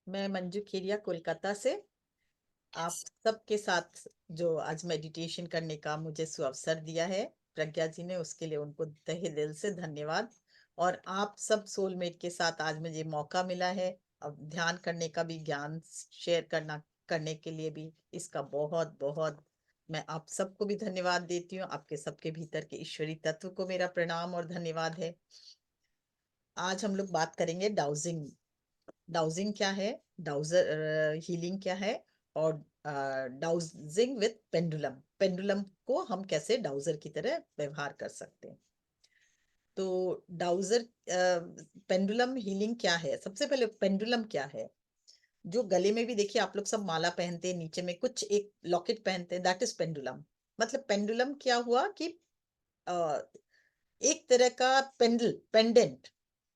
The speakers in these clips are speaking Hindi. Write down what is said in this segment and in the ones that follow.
मैं मंजू खेरिया कोलकाता से आप सबके साथ जो आज मेडिटेशन करने का मुझे सुअवसर दिया है प्रज्ञा जी ने, उसके लिए उनको तहे दिल से धन्यवाद। और आप सब सोलमेट के साथ आज मुझे मौका मिला है अब ध्यान करने का भी, ज्ञान शेयर करने के लिए भी, इसका बहुत बहुत मैं आप सबको भी धन्यवाद देती हूँ। आपके सबके भीतर के ईश्वरी तत्व को मेरा प्रणाम और धन्यवाद है। आज हम लोग बात करेंगे डाउजिंग। डाउजिंग क्या है, डाउजर हीलिंग क्या है, और डाउजिंग विथ पेंडुलम, पेंडुलम को हम कैसे डाउजर की तरह व्यवहार कर सकते हैं। तो डाउजर पेंडुलम हीलिंग क्या है, सबसे पहले पेंडुलम क्या है। जो गले में भी देखिए आप लोग सब माला पहनते हैं, नीचे में कुछ एक लॉकेट पहनते हैं, दैट इज पेंडुलम। मतलब पेंडुलम क्या हुआ कि अ, एक तरह का पेंडेंट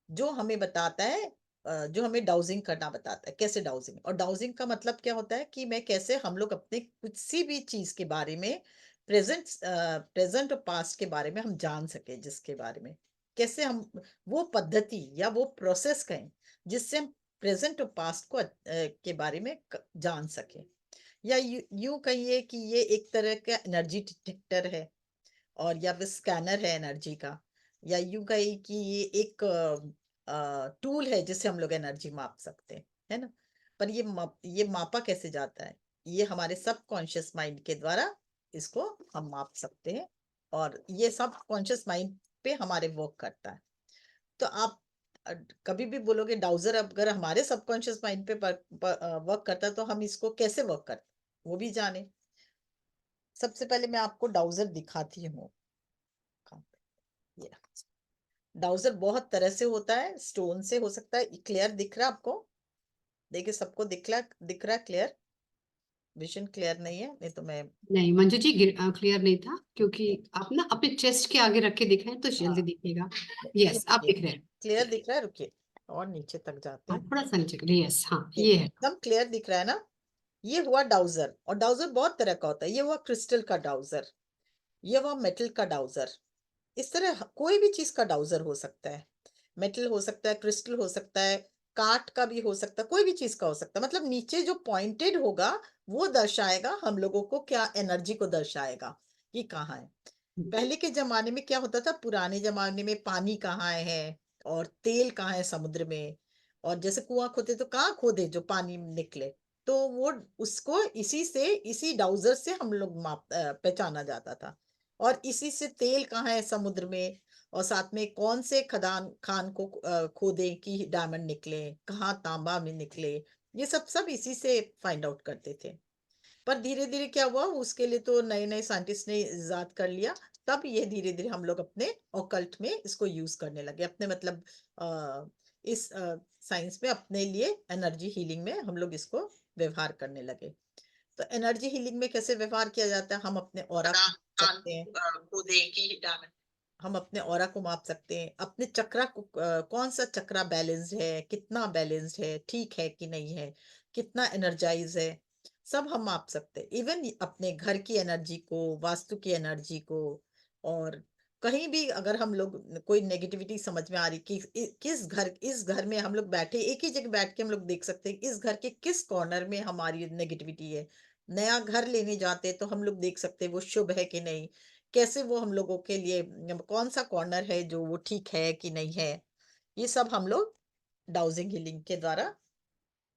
जो हमें बताता है, जो हमें डाउजिंग करना बताता है, कैसे डाउजिंग। और डाउजिंग का मतलब क्या होता है कि मैं कैसे हम लोग अपने किसी भी चीज के बारे में, प्रेजेंट और पास्ट के बारे में हम जान सके, जिसके बारे में कैसे हम वो पद्धति या वो प्रोसेस कहें जिससे हम प्रेजेंट और पास्ट को के बारे में जान सके। या यूं कहिए कि ये एक तरह का एनर्जी डिटेक्टर है, और या फिर स्कैनर है एनर्जी का। या यूं कही कि ये एक टूल है जिससे हम लोग एनर्जी माप सकते हैं, है ना। पर ये मापा कैसे जाता है, ये हमारे सब कॉन्शियस माइंड के द्वारा इसको हम माप सकते हैं। और ये सब कॉन्शियस माइंड पे हमारे वर्क करता है। तो आप अ, कभी भी बोलोगे डाउजर अगर हमारे सबकॉन्शियस माइंड पे वर्क करता है, तो हम इसको कैसे वर्क करते हैं वो भी जाने। सबसे पहले मैं आपको डाउजर दिखाती हूँ। ये डाउजर बहुत तरह से होता है, स्टोन से हो सकता है। क्लियर दिख रहा है आपको? देखिए सबको दिख रहा है क्लियर? विजन क्लियर नहीं है, नहीं तो मैं नहीं मंजू जी, क्लियर नहीं था, क्योंकि आप ना अपने चेस्ट के आगे रख के दिखाएं तो जल्दी हाँ दिखेगा। ये यस, आप देखिए दिख रहे हैं। क्लियर दिख रहा है, रुकिए और नीचे तक जाते हाँ, हैं। थोड़ा सा नीचे करिए। यस, हाँ ये ये है। एकदम क्लियर दिख रहा है ना। ये हुआ डाउजर। और डाउजर बहुत तरह का होता है। ये हुआ क्रिस्टल का डाउजर, ये हुआ मेटल का डाउजर। इस तरह कोई भी चीज का डाउजर हो सकता है। मेटल हो सकता है, क्रिस्टल हो सकता है, काठ का भी हो सकता है, कोई भी चीज का हो सकता है। मतलब नीचे जो पॉइंटेड होगा वो दर्शाएगा हम लोगों को, क्या एनर्जी को दर्शाएगा कि कहाँ है। पहले के जमाने में क्या होता था, पुराने जमाने में पानी कहाँ है और तेल कहाँ है समुद्र में। और जैसे कुआं खोदे तो कहाँ खोदे जो पानी निकले, तो वो उसको इसी डाउजर से हम लोग पहचाना जाता था। और इसी से तेल कहाँ है समुद्र में, और साथ में कौन से खदान खान को खोदे कि डायमंड निकले, कहाँ तांबा में निकले, ये सब सब इसी से फाइंड आउट करते थे। पर धीरे धीरे क्या हुआ, उसके लिए तो नए नए साइंटिस्ट ने इजाद कर लिया। तब ये धीरे धीरे हम लोग अपने ऑकल्ट में इसको यूज करने लगे, अपने मतलब इस साइंस में अपने लिए, एनर्जी हीलिंग में हम लोग इसको व्यवहार करने लगे। तो एनर्जी हीलिंग में कैसे व्यवहार किया जाता है, हम अपने ऑरा को माप सकते हैं। हम अपने ऑरा को माप सकते हैं, अपने चक्रा को, कौन सा चक्रा बैलेंस्ड है, कितना बैलेंस्ड है, ठीक है कि नहीं है, कितना एनर्जाइज है, सब हम माप सकते हैं। इवन अपने घर की एनर्जी को, वास्तु की एनर्जी को। और कहीं भी अगर हम लोग कोई नेगेटिविटी समझ में आ रही कि इस घर में हम लोग बैठे, एक ही जगह बैठ के हम लोग देख सकते हैं इस घर के किस कॉर्नर में हमारी नेगेटिविटी है। नया घर लेने जाते हैं तो हम लोग देख सकते हैं वो शुभ है कि नहीं, कैसे वो हम लोगों के लिए, कौन सा कॉर्नर है जो वो ठीक है कि नहीं है। ये सब हम लोग डाउजिंग हीलिंग के द्वारा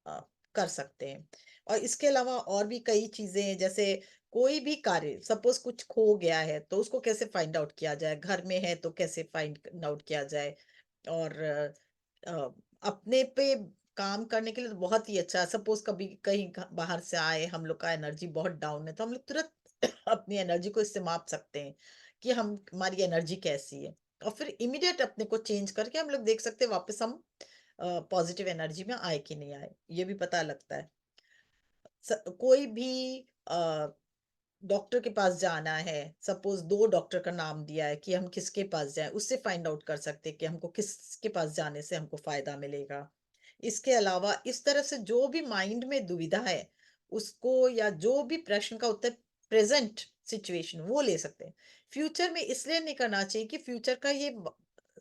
अ, कर सकते हैं। और इसके अलावा और भी कई चीजें हैं, जैसे कोई भी कार्य, सपोज कुछ खो गया है तो उसको कैसे फाइंड आउट किया जाए, घर में है तो कैसे फाइंड आउट किया जाए। और अ, अपने पे काम करने के लिए तो बहुत ही अच्छा है। सपोज कभी कहीं बाहर से आए, हम लोग का एनर्जी बहुत डाउन है, तो हम लोग तुरंत अपनी एनर्जी को इससे माप सकते हैं कि हम हमारी एनर्जी कैसी है। और फिर इमीडिएट अपने को चेंज करके हम लोग देख सकते हैं वापस हम पॉजिटिव एनर्जी में आए कि नहीं आए, ये भी पता लगता है। कोई भी डॉक्टर के पास जाना है, सपोज दो डॉक्टर का नाम दिया है कि हम किसके पास जाएं, उससे फाइंड आउट कर सकते हैं कि हमको किसके पास जाने से हमको फायदा मिलेगा। इसके अलावा इस तरह से जो भी माइंड में दुविधा है उसको, या जो भी प्रश्न का उत्तर प्रेजेंट सिचुएशन वो ले सकते हैं। फ्यूचर में इसलिए नहीं करना चाहिए कि फ्यूचर का ये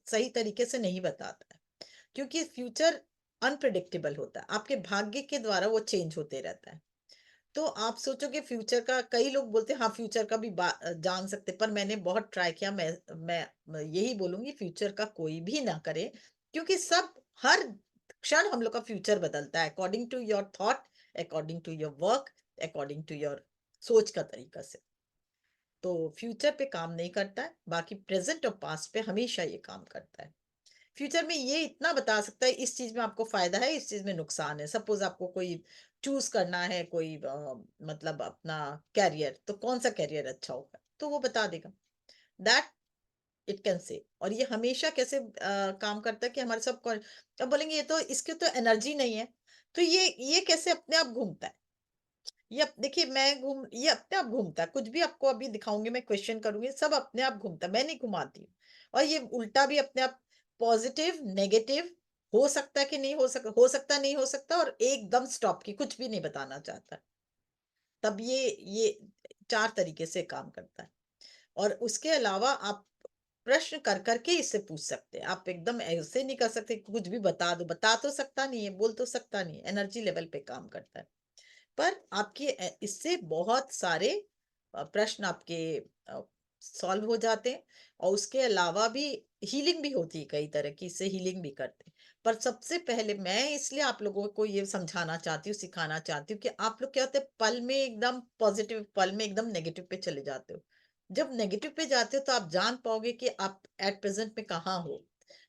सही तरीके से नहीं बताता है, क्योंकि फ्यूचर अनप्रिडिक्टेबल होता है, आपके भाग्य के द्वारा वो चेंज होते रहता है। तो आप सोचोगे फ्यूचर का, कई लोग बोलते हैं हाँ फ्यूचर का भी जान सकते, पर मैंने बहुत ट्राई किया। मैं यही बोलूंगी फ्यूचर का कोई भी ना करे, क्योंकि सब हर क्षण हम लोग का फ्यूचर बदलता है, according to your thought, according to your work, according to your सोच का तरीका से। तो फ्यूचर पे काम नहीं करता है, बाकी प्रेजेंट और पास्ट पे हमेशा ये काम करता है। फ्यूचर में ये इतना बता सकता है इस चीज में आपको फायदा है, इस चीज में नुकसान है। सपोज आपको कोई चूज करना है, कोई मतलब अपना कैरियर, तो कौन सा कैरियर अच्छा होगा तो वो बता देगा, दैट इट कैन से। और ये हमेशा कैसे काम करता है कि हमारे सब अब बोलेंगे ये तो, इसकी तो एनर्जी नहीं है, तो ये कैसे अपने आप घूमता है। देखिए मैं घूम ये अपने आप घूमता है, कुछ भी आपको अभी दिखाऊंगी, मैं क्वेश्चन करूंगी, सब अपने आप घूमता है, मैं नहीं घुमाती हूँ। और ये उल्टा भी अपने आप, पॉजिटिव नेगेटिव, हो सकता है कि नहीं हो सकता नहीं हो सकता, और एकदम स्टॉप की कुछ भी नहीं बताना चाहता। तब ये चार तरीके से काम करता है। और उसके अलावा आप प्रश्न कर करके इससे पूछ सकते हैं, आप एकदम ऐसे नहीं कर सकते कि कुछ भी बता दो, बता तो सकता नहीं है, बोल तो सकता नहीं है, एनर्जी लेवल पे काम करता है। पर आपके इससे बहुत सारे प्रश्न आपके सॉल्व हो जाते हैं। और उसके अलावा भी हीलिंग भी होती है, कई तरह की, इससे हीलिंग भी करते हैं। पर सबसे पहले मैं इसलिए आप लोगों को ये समझाना चाहती हूँ, सिखाना चाहती हूँ कि आप लोग क्या होते हैं, पल में एकदम पॉजिटिव, पल में एकदम नेगेटिव पे चले जाते हो। जब नेगेटिव पे जाते हो तो आप जान पाओगे कि आप एट प्रेजेंट में कहाँ हो।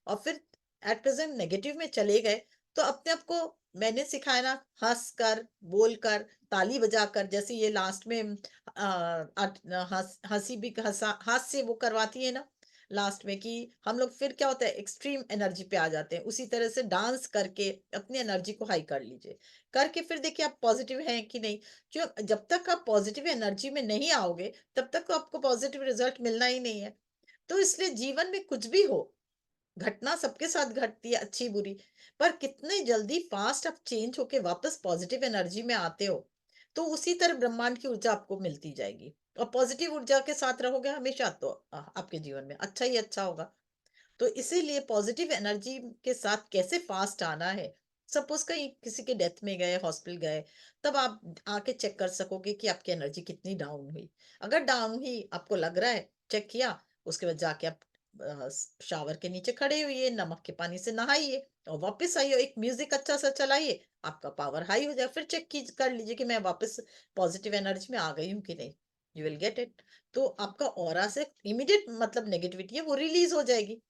और फिर एट प्रेजेंट नेगेटिव में चले गए तो अपने आप को, मैंने सिखाया ना, हंस कर, बोल कर, ताली बजाकर, जैसे ये लास्ट में हंसी भी हाथ से वो करवाती है ना लास्ट में, कि हम लोग फिर क्या होता है एक्सट्रीम एनर्जी पे आ जाते हैं, उसी तरह से डांस करके अपनी एनर्जी को हाई कर लीजिए। करके फिर देखिए आप पॉजिटिव हैं कि नहीं। क्यों, जब तक आप पॉजिटिव एनर्जी में नहीं आओगे तब तक तो आपको पॉजिटिव रिजल्ट मिलना ही नहीं है। तो इसलिए जीवन में कुछ भी हो, घटना सबके साथ घटती है, अच्छी बुरी, पर कितने जल्दी फास्ट आप चेंज होके वापस पॉजिटिव एनर्जी में आते हो, तो उसी तरह ब्रह्मांड की ऊर्जा आपको मिलती जाएगी। और पॉजिटिव ऊर्जा के साथ रहोगे हमेशा तो आपके जीवन में अच्छा ही अच्छा होगा। तो इसीलिए पॉजिटिव एनर्जी के साथ कैसे फास्ट आना है। सपोज कहीं किसी के डेथ में गए, हॉस्पिटल गए, तब आप आके चेक कर सकोगे कि आपकी एनर्जी कितनी डाउन हुई। अगर डाउन हुई, आपको लग रहा है, चेक किया, उसके बाद जाके आप शावर के नीचे खड़े हुई, नमक के पानी से नहाइए और वापस आइए, एक म्यूजिक अच्छा सा चलाइए, आपका पावर हाई हो जाए, फिर चेक की कर लीजिए कि मैं वापस पॉजिटिव एनर्जी में आ गई हूँ कि नहीं। You will get it. तो आपका ऑरा से इमीडिएट मतलब नेगेटिविटी है वो रिलीज हो जाएगी।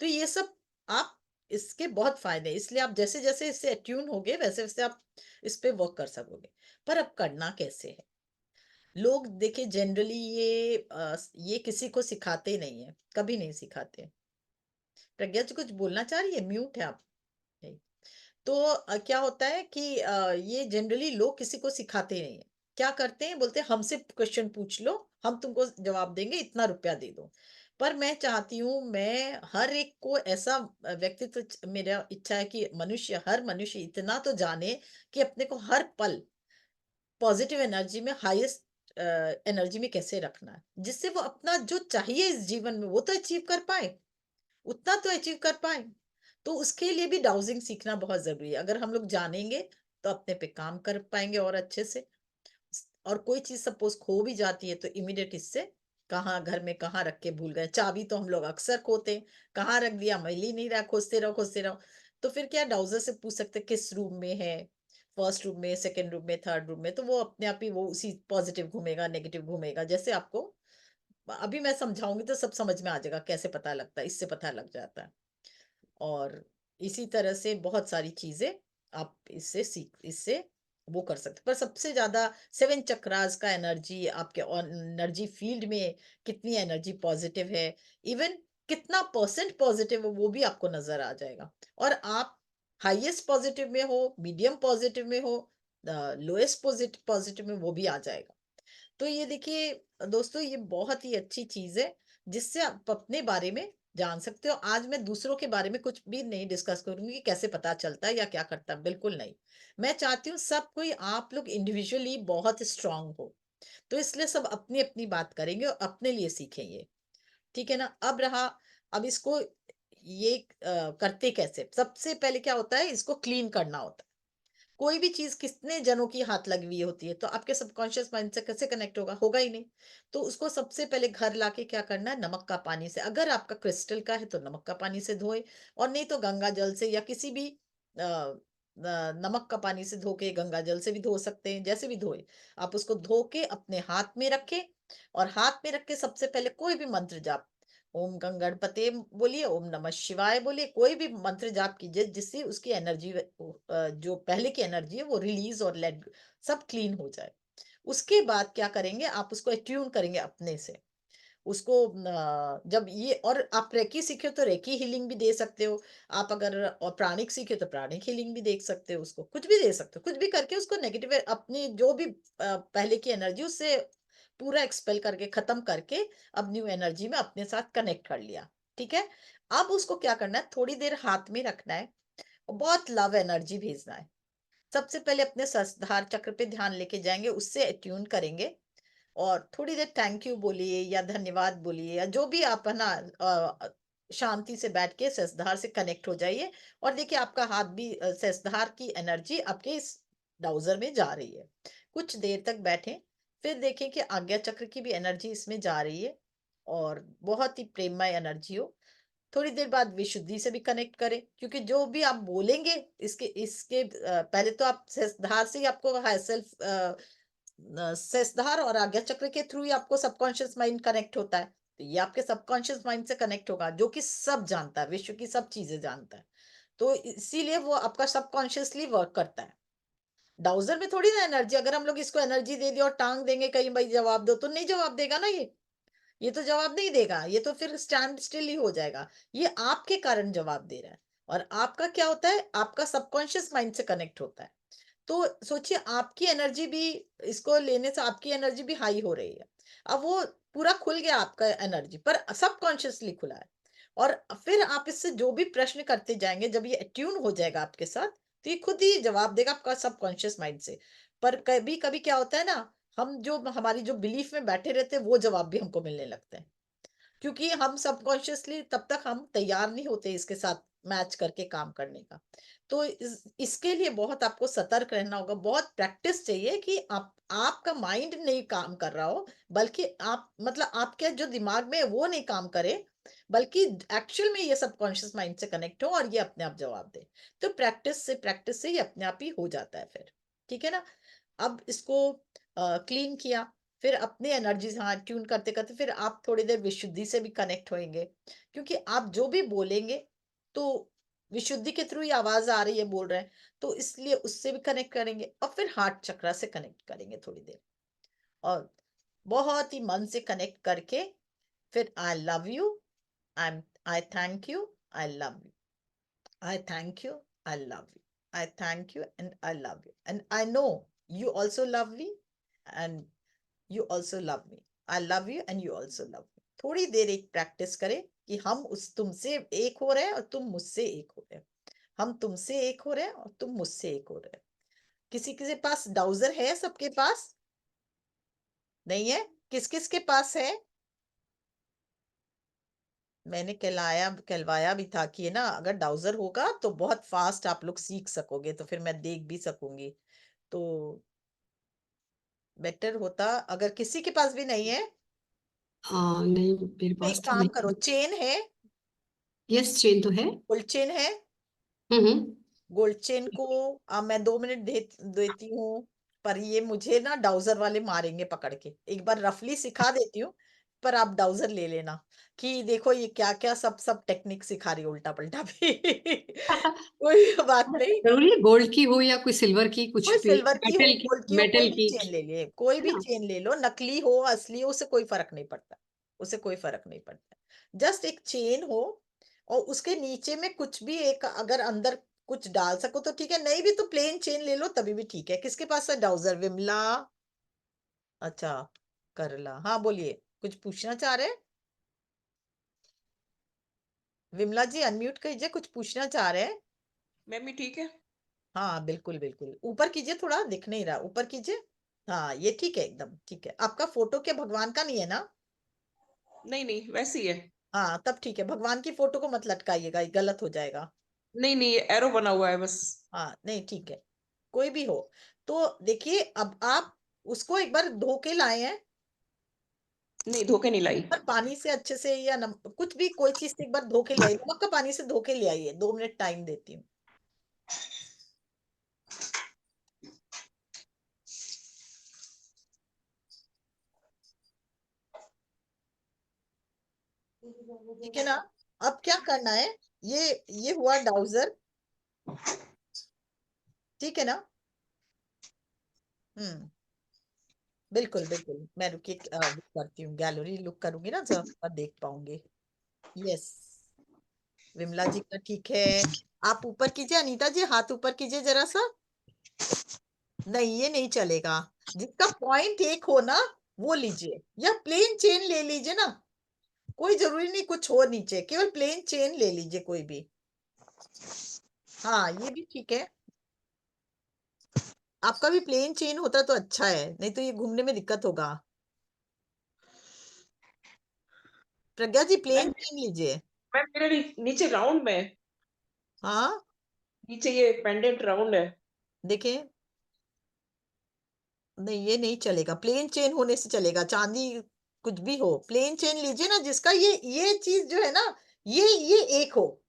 तो ये सब आप, इसके बहुत फायदे हैं, इसलिए आप जैसे जैसे इससे अट्यून होगे वैसे वैसे आप इस पे वर्क कर सकोगे। पर अब करना कैसे है। लोग देखिए जनरली ये किसी को सिखाते नहीं है, कभी नहीं सिखाते। प्रज्ञा जी कुछ बोलना चाह रही है, म्यूट है आप। नहीं। तो क्या होता है कि ये जनरली लोग किसी को सिखाते नहीं है। क्या करते हैं, बोलते हैं हमसे क्वेश्चन पूछ लो, हम तुमको जवाब देंगे, इतना रुपया दे दो। पर मैं चाहती हूँ, मैं हर एक को ऐसा व्यक्तित्व, मेरा इच्छा है कि हर मनुष्य इतना तो जाने कि अपने को हर पल पॉजिटिव एनर्जी में, हाईएस्ट एनर्जी में कैसे रखना है, जिससे वो अपना जो चाहिए इस जीवन में वो तो अचीव कर पाए, उतना तो अचीव कर पाए। तो उसके लिए भी डाउजिंग सीखना बहुत जरूरी है। अगर हम लोग जानेंगे तो अपने पे काम कर पाएंगे और अच्छे से। और कोई चीज सपोज खो भी जाती है तो इमीडिएट इससे, कहाँ घर में कहाँ रख के भूल गए, चाबी तो हम लोग अक्सर खोते हैं, कहाँ रख दिया, मिल ही नहीं रहा, खोजते रहो खोजते रहो। तो फिर क्या, डाउजर से पूछ सकते हैं किस रूम में है, फर्स्ट रूम में, सेकंड रूम में, थर्ड रूम में, तो वो अपने आप ही वो उसी पॉजिटिव घूमेगा नेगेटिव घूमेगा, जैसे आपको अभी मैं समझाऊंगी तो सब समझ में आ जाएगा कैसे पता लगता है, इससे पता लग जाता है। और इसी तरह से बहुत सारी चीजें आप इससे वो कर सकते हैं। पर सबसे ज्यादा सेवन चक्रास का एनर्जी, आपके एनर्जी फील्ड में कितनी एनर्जी पॉजिटिव है, इवन कितना परसेंट पॉजिटिव है वो भी आपको नजर आ जाएगा। और आप हाईएस्ट पॉजिटिव में हो, मीडियम पॉजिटिव में हो, लोएस्ट पॉजिटिव में, वो भी आ जाएगा। तो ये देखिए दोस्तों, ये बहुत ही अच्छी चीज है जिससे आप अपने बारे में जान सकते हो। आज मैं दूसरों के बारे में कुछ भी नहीं डिस्कस करूंगी कि कैसे पता चलता है या क्या करता है, बिल्कुल नहीं। मैं चाहती हूँ सब कोई, आप लोग इंडिविजुअली बहुत स्ट्रांग हो, तो इसलिए सब अपनी अपनी बात करेंगे और अपने लिए सीखेंगे। ठीक है ना। अब इसको ये करते कैसे? सबसे पहले क्या होता है, इसको क्लीन करना होता है। कोई भी चीज़ कितने जनों की हाथ लगी हुई होती है, तो आपके सबकॉन्शियस माइंड से कैसे कनेक्ट होगा? होगा ही नहीं। तो उसको सबसे पहले घर लाके क्या करना है, नमक का पानी से, अगर आपका क्रिस्टल का है तो नमक का पानी से धोएँ, और नहीं तो गंगा जल से या किसी भी नमक का पानी से धो के, गंगा जल से भी धो सकते हैं, जैसे भी धोए। आप उसको धो के अपने हाथ में रखें, और हाथ में रख के सबसे पहले कोई भी मंत्र जाप, ओम गणपते बोलिए, ओम नमः शिवाय बोलिए, कोई भी मंत्र जाप कीजिए जिससे उसकी एनर्जी, जो पहले की एनर्जी है वो रिलीज और लेट, सब क्लीन हो जाए। उसके बाद क्या करेंगे, आप उसको अट्यून करेंगे अपने से। उसको जब ये, और आप रेकी सीखे हो तो रेकी हीलिंग भी दे सकते हो। आप अगर और प्राणिक सीखे तो प्राणिक हीलिंग भी देख सकते हो, उसको कुछ भी दे सकते हो, कुछ भी करके उसको नेगेटिव अपनी जो भी पहले की एनर्जी उससे पूरा एक्सपेल करके खत्म करके अब न्यू एनर्जी में अपने साथ कनेक्ट कर लिया। ठीक है। अब उसको क्या करना है, थोड़ी देर हाथ में रखना है और बहुत लव एनर्जी भेजना है। सबसे पहले अपने सहस्त्रधार चक्र पे ध्यान लेके जाएंगे, उससे अट्यून करेंगे, और थोड़ी देर थैंक यू बोलिए या धन्यवाद बोलिए, या जो भी आप है ना, शांति से बैठ के सहस्त्रधार से कनेक्ट हो जाइए। और देखिए आपका हाथ भी, सहस्त्रधार की एनर्जी आपके इस डाउजर में जा रही है। कुछ देर तक बैठें, फिर देखें कि आज्ञा चक्र की भी एनर्जी इसमें जा रही है, और बहुत ही प्रेममय एनर्जी हो। थोड़ी देर बाद विशुद्धि से भी कनेक्ट करें, क्योंकि जो भी आप बोलेंगे इसके इसके पहले तो आप सहस्त्रधार से ही आपको हाई सेल्फ, सहस्त्रधार और आज्ञा चक्र के थ्रू ही आपको सबकॉन्शियस माइंड कनेक्ट होता है। तो ये आपके सबकॉन्शियस माइंड से कनेक्ट होगा, जो कि सब जानता है, विश्व की सब चीजें जानता है। तो इसीलिए वो आपका सबकॉन्शियसली वर्क करता है। डाउजर में थोड़ी ना एनर्जी, अगर हम लोग इसको एनर्जी दे दिए और टांग देंगे कहीं, भाई जवाब दो, तो नहीं जवाब देगा ना ये तो जवाब नहीं देगा, ये तो फिर स्टैंड स्टिल ही हो जाएगा। ये आपके कारण जवाब दे रहा है। और आपका क्या होता है, आपका सबकॉन्शियस माइंड से कनेक्ट होता है। तो सोचिए आपकी एनर्जी भी, इसको लेने से आपकी एनर्जी भी हाई हो रही है। अब वो पूरा खुल गया आपका एनर्जी, पर सबकॉन्शियसली खुला है। और फिर आप इससे जो भी प्रश्न करते जाएंगे, जब ये अट्यून हो जाएगा आपके साथ, तो ये खुद ही जवाब देगा आपका सबकॉन्शियस माइंड से। पर कभी कभी क्या होता है ना, हम जो हमारी जो बिलीफ में बैठे रहते हैं वो जवाब भी हमको मिलने लगते हैं, क्योंकि हम सबकॉन्शियसली तब तक हम तैयार नहीं होते इसके साथ मैच करके काम करने का। तो इसके लिए बहुत आपको सतर्क रहना होगा, बहुत प्रैक्टिस चाहिए कि आपका माइंड नहीं काम कर रहा हो, बल्कि आप मतलब आपके जो दिमाग में है वो नहीं काम करे, बल्कि एक्चुअल में ये सबकॉन्शियस माइंड से कनेक्ट हो और ये अपने आप जवाब दे। तो प्रैक्टिस से ये अपने आप ही हो जाता है फिर। ठीक है ना। अब इसको क्लीन किया, फिर अपनी एनर्जी से हाँ ट्यून करते करते फिर आप थोड़ी देर विशुद्धि से भी कनेक्ट होंगे, क्योंकि आप जो भी बोलेंगे तो विशुद्धि के थ्रू ही आवाज आ रही है, बोल रहे हैं, तो इसलिए उससे भी कनेक्ट करेंगे, और फिर हार्ट चक्रा से कनेक्ट करेंगे थोड़ी देर, और बहुत ही मन से कनेक्ट करके फिर I love you, I thank you, I love you, I thank you. I love you. I thank you and I love you. And I know you also love me and you also love me. I love you and you also love me. थोड़ी देर एक प्रैक्टिस करें कि हम उस तुमसे एक हो रहे हैं और तुम मुझसे एक हो रहे हो। हम तुमसे एक हो रहे हैं और तुम मुझसे एक हो रहे हो। किसी किसी पास डाउजर है? सबके पास नहीं है? किस किस के पास है? मैंने कहलवाया भी था कि है ना, अगर डाउजर होगा तो बहुत फास्ट आप लोग सीख सकोगे, तो फिर मैं देख भी सकूंगी। तो बेटर होता अगर किसी के पास भी नहीं है। नहीं मेरे तो एक पास तो काम करो, नहीं। चेन है? यस चेन तो है। गोल्ड चेन है? हम्म। गोल्ड चेन को मैं 2 मिनट देती हूँ, पर ये मुझे ना डाउजर वाले मारेंगे पकड़ के। एक बार रफली सिखा देती हूँ, पर आप डाउजर ले लेना कि देखो ये क्या क्या सब सब टेक्निक सिखा रही है उल्टा पल्टा भी। कोई बात नहीं। जरूरी है गोल्ड की हो या कोई सिल्वर की, कुछ कोई भी सिल्वर की हो, मेटल की, गोल्ड की हो, कोई मेटल भी की, चेन ले लिए, कोई है भी ना। चेन ले लो, नकली हो असली हो, उससे कोई फर्क नहीं पड़ता। उससे कोई फर्क नहीं पड़ता। जस्ट एक चेन हो, और उसके नीचे में कुछ भी एक अगर अंदर कुछ डाल सको तो ठीक है, नहीं भी तो प्लेन चेन ले लो तभी भी ठीक है। किसके पास है डाउजर? विमला? अच्छा, करला, हाँ बोलिए, कुछ पूछना चाह रहे हैं? विमला जी अनम्यूट कीजिए, कुछ पूछना चाह रहे हैं? मैम ये ठीक है। हाँ बिल्कुल बिल्कुल, ऊपर कीजिए, थोड़ा दिख नहीं रहा, ऊपर कीजिए। हाँ ये ठीक है, एकदम ठीक है। आपका फोटो क्या भगवान का नहीं है ना? नहीं नहीं वैसी है। हाँ तब ठीक है, भगवान की फोटो को मत लटकाइएगा, ये गलत हो जाएगा। नहीं नहीं, एरो बना हुआ है बस। हाँ नहीं ठीक है, कोई भी हो। तो देखिए अब आप उसको एक बार धो के लाए हैं, नहीं, धोखे नहीं लाई। पर पानी से अच्छे से, या कुछ भी कोई चीज से एक बार धो के ले आइए, नमक का पानी से धो के ले आइए, 2 मिनट टाइम देती हूँ। ठीक है ना? अब क्या करना है, ये हुआ डाउजर, ठीक है ना? बिल्कुल बिल्कुल, मैं रुकिए वो करती हूँ, गैलरी लुक करूंगी ना जब पर देख पाऊंगी। यस, विमला जी का ठीक है। आप ऊपर कीजिए, अनीता जी हाथ ऊपर कीजिए जरा सा। नहीं ये नहीं चलेगा, जिसका पॉइंट एक हो ना वो लीजिए, या प्लेन चेन ले लीजिए ना, कोई जरूरी नहीं कुछ हो नीचे, केवल प्लेन चेन ले लीजिए कोई भी। हाँ ये भी ठीक है, आपका भी प्लेन चेन होता तो अच्छा है, नहीं तो ये घूमने में दिक्कत होगा। प्रज्ञा जी प्लेन मैम, चेन लीजिए। मैम मेरे नीचे राउंड में, हाँ नीचे ये पेंडेंट राउंड है। देखें, नहीं ये नहीं चलेगा, प्लेन चेन होने से चलेगा, चांदी कुछ भी हो, प्लेन चेन लीजिए ना जिसका ये चीज जो है ना, ये एक हो,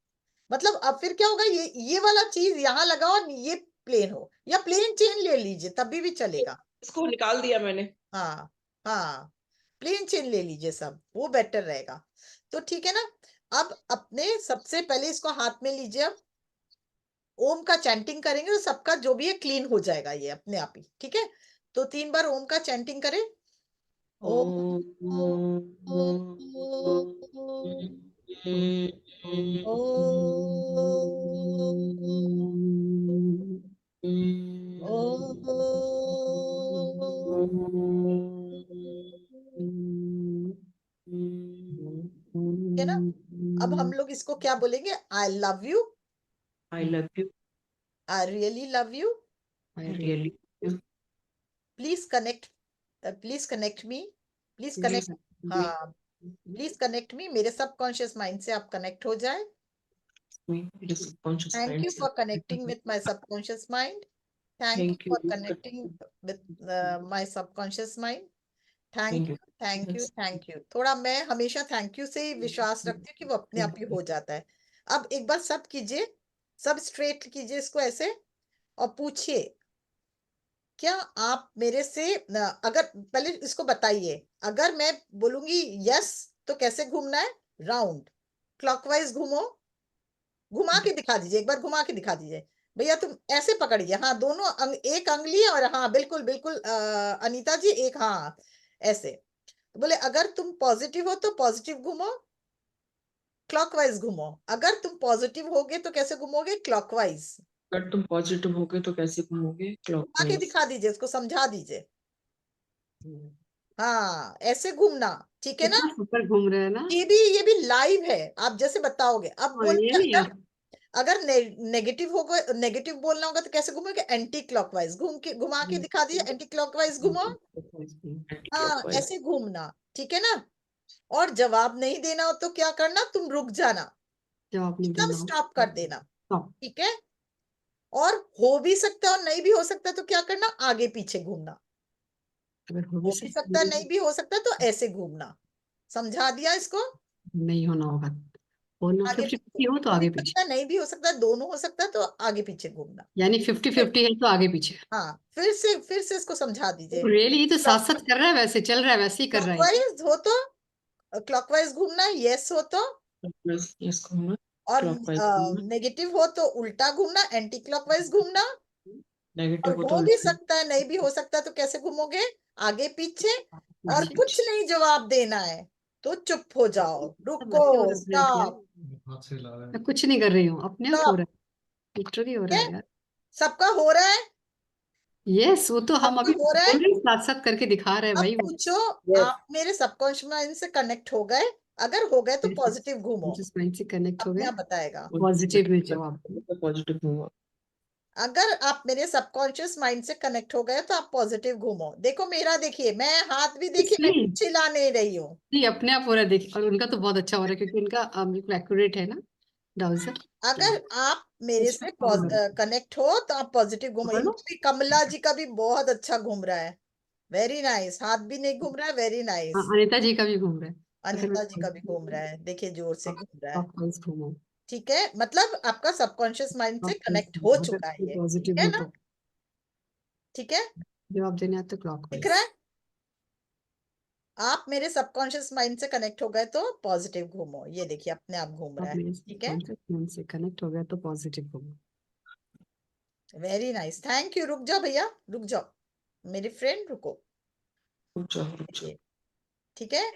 मतलब अब फिर क्या होगा, ये वाला चीज यहाँ लगा और ये प्लेन हो, या प्लेन चेन ले लीजिए तभी भी चलेगा। इसको निकाल दिया मैंने। हाँ हाँ, प्लेन चेन ले लीजिए सब, वो बेटर रहेगा। तो ठीक है ना? अब अपने सबसे पहले इसको हाथ में लीजिए, अब ओम का चैंटिंग करेंगे तो सबका जो भी है क्लीन हो जाएगा ये अपने आप ही, ठीक है? तो 3 बार ओम का चैंटिंग करें। ओम है ना? अब हम लोग इसको क्या बोलेंगे, I love you, I love you, I really love you, I really, please connect me, please connect, हाँ प्लीज कनेक्ट मी, मेरे सबकॉन्शियस माइंड से आप कनेक्ट हो जाए। subconscious थैंक mind यू से। For connecting with my subconscious mind, thank you thank you, for connecting with my subconscious mind, thank thank you you. Thank you thank you. थोड़ा मैं हमेशा थैंक यू से ही विश्वास रखती हूँ कि वो अपने आप ही हो जाता है। अब एक बार सब कीजिए, सब स्ट्रेट कीजिए इसको ऐसे, और पूछिए, क्या आप मेरे से अगर पहले इसको बताइए, अगर मैं बोलूंगी यस तो कैसे घूमना है, राउंड, क्लॉकवाइज घूमो, घुमा के दिखा दीजिए, एक बार घुमा के दिखा दीजिए। भैया तुम ऐसे पकड़िए, हाँ दोनों एक अंगुली, और हाँ बिल्कुल बिल्कुल अनीता जी एक, हाँ ऐसे। बोले अगर तुम पॉजिटिव हो तो पॉजिटिव घूमो, क्लॉकवाइज घूमो, अगर तुम पॉजिटिव होगे तो कैसे घूमोगे, क्लॉकवाइज। अगर तुम पॉजिटिव हो गए तो कैसे घूमोगे, घुमा के क्लॉकवाइज। दिखा दीजिए, उसको समझा दीजिए, हाँ ऐसे घूमना, ठीक है ना? कितना सुपर घूम रहे हैं ना। ये भी लाइव है, आप जैसे बताओगे। अब और ये बोलिए, नहीं अगर अगर नेगेटिव होगा, नेगेटिव बोलना होगा तो कैसे घूमोगे, एंटी क्लॉकवाइज, घुमा के दिखा दीजिए, एंटी क्लॉकवाइज घुमाओ, एंटी हाँ क्लॉकवाइज। ऐसे घूमना, ठीक है ना? और जवाब नहीं देना हो तो क्या करना, तुम रुक जाना, जवाब नहीं एकदम देना हो स्टॉप कर देना, stop। ठीक है? और हो भी सकता है और नहीं भी हो सकता तो क्या करना, आगे पीछे घूमना, अगर हो भी हो भी सकता है नहीं भी हो सकता तो ऐसे घूमना। समझा दिया इसको? नहीं होना होगा, होना आगे 50-50 हो तो हो भी आगे पीछे, सकता है नहीं भी हो सकता है, दोनों हो सकता है तो आगे पीछे घूमना। यानी 50-50 है तो आगे पीछे। हाँ फिर से इसको समझा दीजिए। रियली ये तो साथ साथ कर रहा है, वैसे चल रहा है, वैसे ही कर रहा है। क्लॉकवाइज हो तो क्लॉकवाइज घूमना, यस हो तो, यस घूमना, और क्लॉकवाइज घूमना, नेगेटिव हो तो उल्टा घूमना, एंटी क्लॉकवाइज घूमना। और नेगेटिव हो तो हो भी उल्टा। सकता है नहीं भी हो सकता तो कैसे घूमोगे, आगे पीछे। और आगे कुछ पीछे नहीं जवाब देना है तो चुप हो जाओ, सब अपने रुको, आप अपने आप यार, स्टॉप, मैं कुछ नहीं कर रही हूँ, अपने आप हो स्टॉप, रहा है, लिटरली हो ठीक रहा है? है यार। सबका हो रहा है, यस वो तो हम सबका अभी हो रहा है। बोल रहे हैं, साथ साथ करके दिखा रहे हैं अब भाई वो। पूछो, यस। आप मेरे सबकॉन्शियस माइंड से कनेक्ट हो गए, अगर हो गए तो पॉजिटिव घूमो, जिस माइंड से कनेक्ट हो अपने गए आप बताएगा। पॉजिटिव में जवाब। पॉजिटिव घूमो। अगर आप मेरे सबकॉन्शियस माइंड से कनेक्ट हो गए तो आप पॉजिटिव घूमो। देखो मेरा, देखिए मैं हाथ भी देखिए, मैं नहीं चिल्ला नहीं रही हूँ। नहीं, अपने आप हो रहा है देखिए, और उनका तो बहुत अच्छा हो रहा है क्योंकि उनका बिल्कुल एक्यूरेट है ना डाउजर। अगर आप मेरे से कनेक्ट हो तो आप पॉजिटिव घूमो। पकड़ लो। इनका भी, कमला जी का भी बहुत अच्छा घूम रहा है। Very nice. हाथ भी नहीं घूम रहा है, वेरी हाँ, नाइस। अनिता जी का भी घूम रहा है। तो फिर अनिता जी का भी घूम रहा है, देखिए जोर से घूम रहा है। क्लॉकवाइज घूमो। ठीक है, मतलब आपका सबकॉन्शियस माइंड से क्लॉकवाइज कनेक्ट हो अगर चुका है ये, ठीक पॉजिटिव है हो ना? तो ठीक है, जवाब देने आते दिख क्लॉकवाइज। रहा है? आप मेरे सबकॉन्शियस माइंड से कनेक्ट हो गए तो पॉजिटिव घूमो। ये देखिए अपने आप घूम रहा आप है। मेरे ठीक है, कॉन्शियस माइंड से कनेक्ट हो गया तो पॉजिटिव घूमो। Very nice, thank you. रुक जाओ भैया, रुक जाओ मेरी फ्रेंड, रुको। रुक जाओ रुक जाओ। देखिए, ठीक है,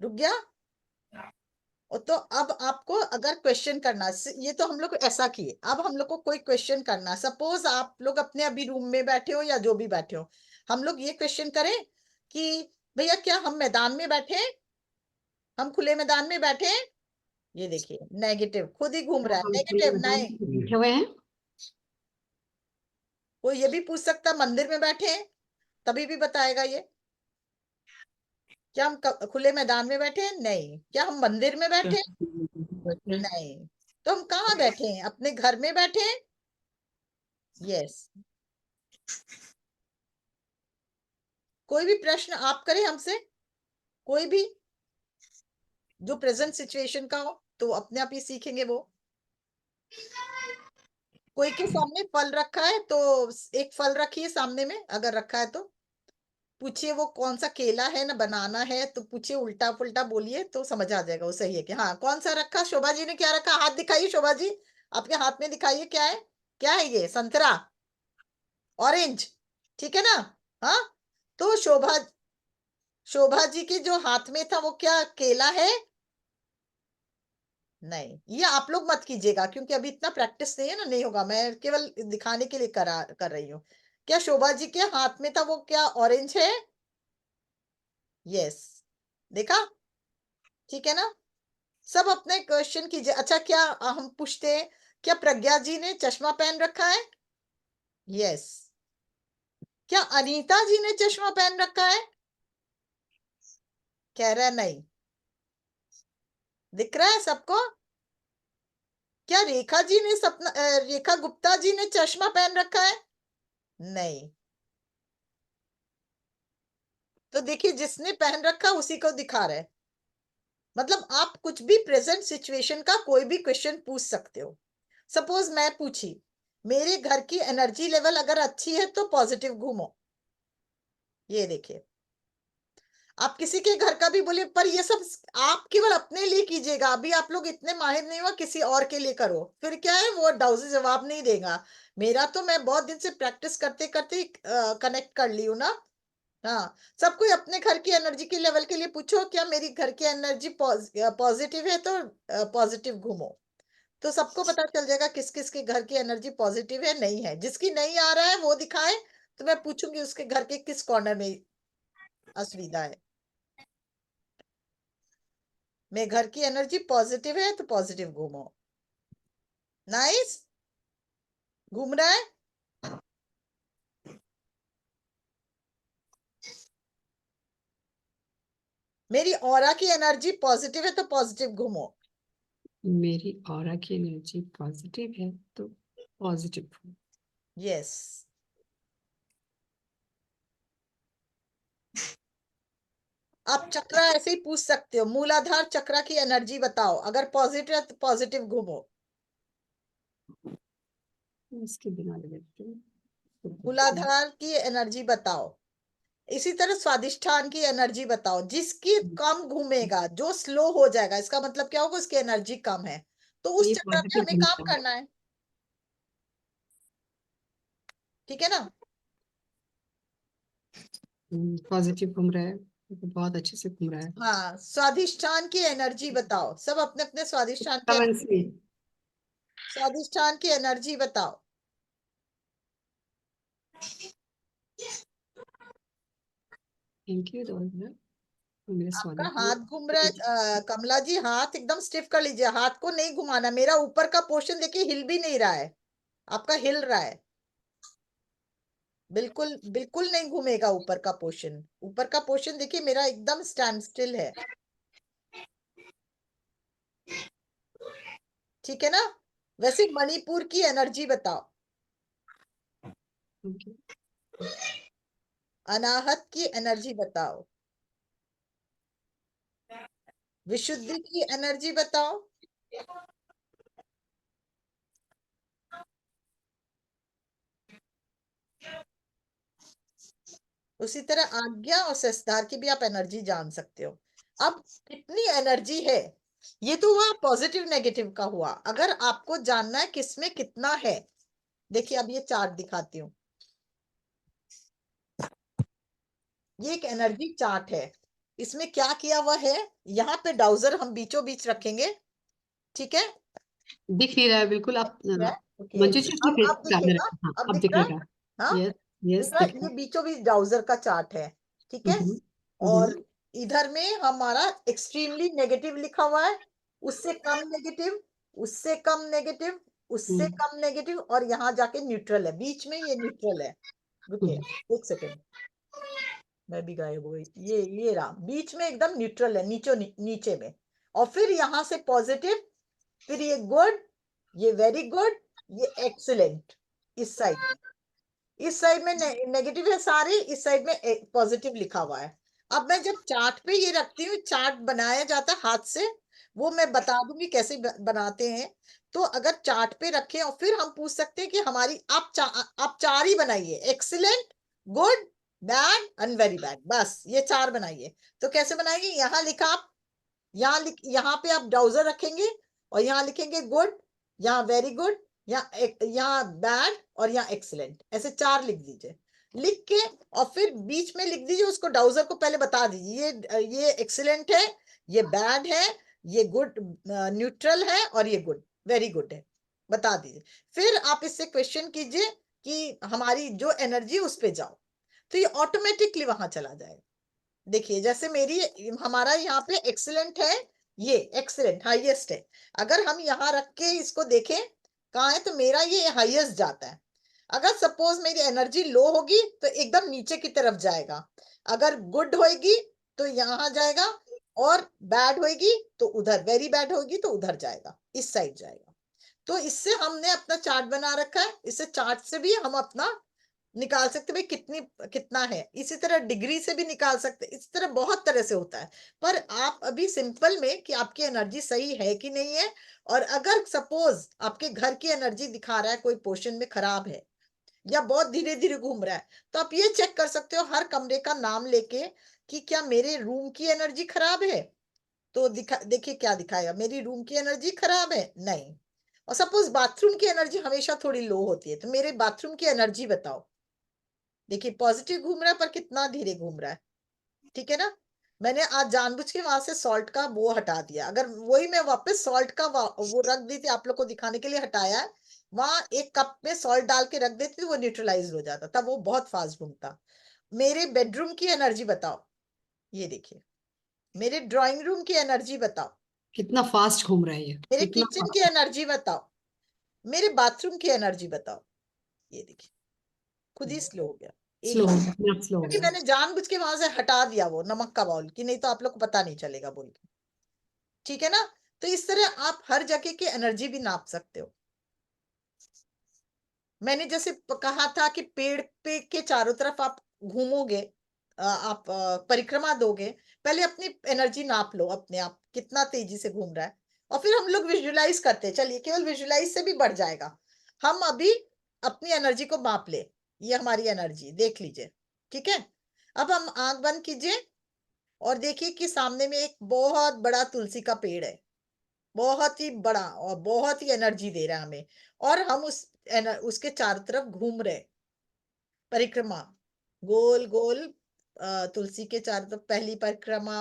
रुक गया। और तो अब आपको अगर क्वेश्चन करना, ये तो हम लोग ऐसा किए, अब हम लोग को कोई क्वेश्चन करना। सपोज आप लोग अपने अभी रूम में बैठे हो या जो भी बैठे हो, हम लोग ये क्वेश्चन करें कि भैया क्या हम मैदान में बैठे हैं, हम खुले मैदान में बैठे हैं? ये देखिए नेगेटिव, खुद ही घूम क्या रहा है, हम खुले नेगेटिव मैदान नहीं। में बैठे हुए हैं? वो ये भी पूछ सकता मंदिर में बैठे हैं, तभी भी बताएगा ये। क्या हम खुले मैदान में बैठे हैं? नहीं। क्या हम मंदिर में बैठे हैं? बैठे हैं? नहीं। तो हम कहाँ बैठे हैं? अपने घर में बैठे हैं? यस। कोई भी प्रश्न आप करें हमसे, कोई भी जो प्रेजेंट सिचुएशन का हो, तो अपने आप ही सीखेंगे वो। कोई के सामने फल रखा है तो एक फल रखिए सामने में, अगर रखा है तो पूछिए वो कौन सा केला है ना बनाना है, तो पूछिए, उल्टा पुल्टा बोलिए तो समझ आ जाएगा वो सही है कि हाँ कौन सा रखा। शोभा जी ने क्या रखा? हाथ दिखाइए शोभा जी, आपके हाथ में दिखाइए क्या है। क्या है ये? संतरा, ऑरेंज, ठीक है ना? हाँ, तो शोभा जी के जो हाथ में था वो क्या केला है? नहीं, ये आप लोग मत कीजिएगा क्योंकि अभी इतना प्रैक्टिस नहीं है ना, नहीं होगा। मैं केवल दिखाने के लिए कर रही हूँ। क्या शोभा जी के हाथ में था वो क्या ऑरेंज है? यस, देखा? ठीक है ना? सब अपने क्वेश्चन कीजिए। अच्छा, क्या हम पूछते हैं, क्या प्रज्ञा जी ने चश्मा पहन रखा है? यस। क्या अनीता जी ने चश्मा पहन रखा है? कह रहा है नहीं। दिख रहा है सबको? क्या रेखा जी ने रेखा गुप्ता जी ने चश्मा पहन रखा है? नहीं। तो देखिए जिसने पहन रखा उसी को दिखा रहा है। मतलब आप कुछ भी प्रेजेंट सिचुएशन का कोई भी क्वेश्चन पूछ सकते हो। सपोज मैं पूछी, मेरे घर की एनर्जी लेवल अगर अच्छी है तो पॉजिटिव घूमो। ये देखिए, आप किसी के घर का भी बोले, पर ये सब आप केवल अपने लिए कीजिएगा। अभी आप लोग इतने माहिर नहीं हुआ, किसी और के लिए करो, फिर क्या है वो डाउजी जवाब नहीं देगा। मेरा तो मैं बहुत दिन से प्रैक्टिस करते करते कनेक्ट कर ली हूँ ना। हाँ, सब कोई अपने घर की एनर्जी के लेवल के लिए पूछो, क्या मेरी घर की एनर्जी पॉजिटिव है तो पॉजिटिव घूमो। तो सबको पता चल जाएगा किस किस के घर की एनर्जी पॉजिटिव है, नहीं है। जिसकी नहीं आ रहा है वो दिखाए, तो मैं पूछूंगी उसके घर के किस कॉर्नर में असुविधा है। मैं घर की एनर्जी पॉजिटिव है तो पॉजिटिव घूमो। नाइस, घूम रहा है। मेरी ऑरा की एनर्जी पॉजिटिव है तो पॉजिटिव घूमो। मेरी ऑरा की एनर्जी पॉजिटिव है तो पॉजिटिव घूमो। यस। आप चक्रा ऐसे ही पूछ सकते हो, मूलाधार चक्रा की एनर्जी बताओ, अगर पॉजिटिव है तो पॉजिटिव घूमो। इसके बिना देखते हैं। मूलाधार की एनर्जी बताओ। इसी तरह स्वादिष्ठान की एनर्जी बताओ। जिसकी कम घूमेगा, जो स्लो हो जाएगा, इसका मतलब क्या होगा? उसकी एनर्जी कम है, तो उस ये चक्र पे पॉजिटिव हमें काम घूमता है। करना है। ठीक है ना? पॉजिटिव घूम रहा है, तो बहुत अच्छे से घूम रहा है। हाँ, स्वादिष्ठान की एनर्जी बताओ। सब अपने अपने स्वादिष्ठान की एनर्जी बताओ। थैंक यू मेरे आपका स्वादिष्ट। हाथ घूम रहा है, कमला जी हाथ एकदम स्टिफ कर लीजिए, हाथ को नहीं घुमाना। मेरा ऊपर का पोर्शन देखिए हिल भी नहीं रहा है। आपका हिल रहा है, बिल्कुल बिल्कुल नहीं घूमेगा ऊपर का पोर्शन। ऊपर का पोर्शन देखिए मेरा एकदम स्टैंड स्टिल है, ठीक है ना। वैसे मणिपुर की एनर्जी बताओ, Okay. अनाहत की एनर्जी बताओ, विशुद्धि की एनर्जी बताओ, उसी तरह आज्ञा और सहस्त्रार की भी आप एनर्जी जान सकते हो। अब कितनी एनर्जी है, ये तो हुआ पॉजिटिव नेगेटिव का हुआ। अगर आपको जानना है किसमें कितना है, देखिए अब ये चार्ट दिखाती हूँ। ये एक एनर्जी चार्ट है, इसमें क्या किया हुआ है, यहाँ पे डाउजर हम बीचों बीच रखेंगे, ठीक है। दिख नहीं रहा है बिल्कुल, आप ओके, मंजू जी अपनी अब सामने दिखेगा, रखें। हाँ, अब अब दिख रहा है, दिखेगा। हाँ यस, दिख यस रहा दिख है, रहा ये बीचों बीच डाउजर का चार्ट है, ठीक है। है। और इधर में हमारा एक्सट्रीमली नेगेटिव लिखा हुआ है, उससे कम नेगेटिव, उससे कम नेगेटिव, उससे कम नेगेटिव, और यहाँ जाके न्यूट्रल है, बीच में ये न्यूट्रल है। रुकिए एक सेकेंड, मैं भी गायब हो गई, ये रहा बीच में एकदम न्यूट्रल है, नीचे में। और फिर यहाँ से पॉजिटिव, फिर ये गुड, ये वेरी गुड, ये एक्सीलेंट। इस साइड में, इस साइड में नेगेटिव है सारे, इस साइड में पॉजिटिव लिखा हुआ है। अब मैं जब चार्ट पे ये रखती हूँ, चार्ट बनाया जाता है हाथ से, वो मैं बता दूंगी कैसे बनाते हैं। तो अगर चार्ट पे रखें और फिर हम पूछ सकते हैं कि हमारी आप चार ही बनाइए, excellent, good, bad and very bad, बस ये चार बनाइए। तो कैसे बनाएंगे, यहाँ लिखा आप, यहाँ पे आप डाउजर रखेंगे और यहाँ लिखेंगे गुड, यहाँ वेरी गुड, यहाँ बैड और यहाँ एक्सीलेंट, ऐसे चार लिख दीजिए। लिख के और फिर बीच में लिख दीजिए उसको, डाउजर को पहले बता दीजिए ये एक्सीलेंट है, ये बैड है, ये गुड न्यूट्रल है, और ये गुड वेरी गुड है, बता दीजिए। फिर आप इससे क्वेश्चन कीजिए कि हमारी जो एनर्जी उस पे जाओ, तो ये ऑटोमेटिकली वहां चला जाएगा। देखिए जैसे मेरी, हमारा यहाँ पे एक्सीलेंट है, ये एक्सीलेंट हाईएस्ट है। अगर हम यहाँ रख के इसको देखें कहाँ है, तो मेरा ये हाईएस्ट जाता है। अगर सपोज मेरी एनर्जी लो होगी तो एकदम नीचे की तरफ जाएगा, अगर गुड होगी तो यहाँ जाएगा, और बैड होगी तो उधर, वेरी बैड होगी तो उधर जाएगा, इस साइड जाएगा। तो इससे हमने अपना चार्ट बना रखा है, इससे चार्ट से भी हम अपना निकाल सकते भाई कितनी कितना है। इसी तरह डिग्री से भी निकाल सकते, इस तरह बहुत तरह से होता है। पर आप अभी सिंपल में कि आपकी एनर्जी सही है कि नहीं है, और अगर सपोज आपके घर की एनर्जी दिखा रहा है कोई पोर्शन में खराब है या बहुत धीरे धीरे घूम रहा है, तो आप ये चेक कर सकते हो हर कमरे का नाम लेके कि क्या मेरे रूम की एनर्जी खराब है। तो देखिए क्या दिखाएगा, मेरी रूम की एनर्जी खराब है, नहीं। और सपोज बाथरूम की एनर्जी हमेशा थोड़ी लो होती है, तो मेरे बाथरूम की एनर्जी बताओ। देखिए पॉजिटिव घूम रहा है पर कितना धीरे घूम रहा है, ठीक है ना। मैंने आज जानबूझ के वहां से सॉल्ट का वो हटा दिया, अगर वही मैं वापस सॉल्ट का वो रख दी थी आप लोग को दिखाने के लिए, हटाया है। वहां एक कप में सॉल्ट डाल के रख देती थी, वो न्यूट्रलाइज हो जाता, तब वो बहुत फास्ट घूमता। मेरे बेडरूम की एनर्जी बताओ, ये देखिए। मेरे ड्राइंग रूम की एनर्जी बताओ, कितना फास्ट घूम रहा है ये, मेरे कितना किचन की एनर्जी बताओ, मेरे बाथरूम की एनर्जी बताओ। ये देखिए खुद ही स्लो हो गया स्लो हो एकदम, गया, स्लो हो क्योंकि गया। मैंने जानबूझ के वहां से हटा दिया वो नमक का बाउल, कि नहीं तो आप लोग को पता नहीं चलेगा बोल के, ठीक है ना। तो इस तरह आप हर जगह की एनर्जी भी नाप सकते हो। मैंने जैसे कहा था कि पेड़ पे के चारों तरफ आप घूमोगे, आप परिक्रमा दोगे, पहले अपनी एनर्जी नाप लो अपने आप कितना तेजी से घूम रहा है। और फिर हम लोग विजुलाइज करते हैं, चलिए केवल विजुलाइज से भी बढ़ जाएगा। हम अभी अपनी एनर्जी को माप ले, ये हमारी एनर्जी देख लीजिए, ठीक है। अब हम आंख बंद कीजिए और देखिए कि सामने में एक बहुत बड़ा तुलसी का पेड़ है, बहुत ही बड़ा और बहुत ही एनर्जी दे रहा है हमें। और हम उसके चारों तरफ घूम रहे, परिक्रमा, गोल गोल, तुलसी के चारों तरफ पहली परिक्रमा,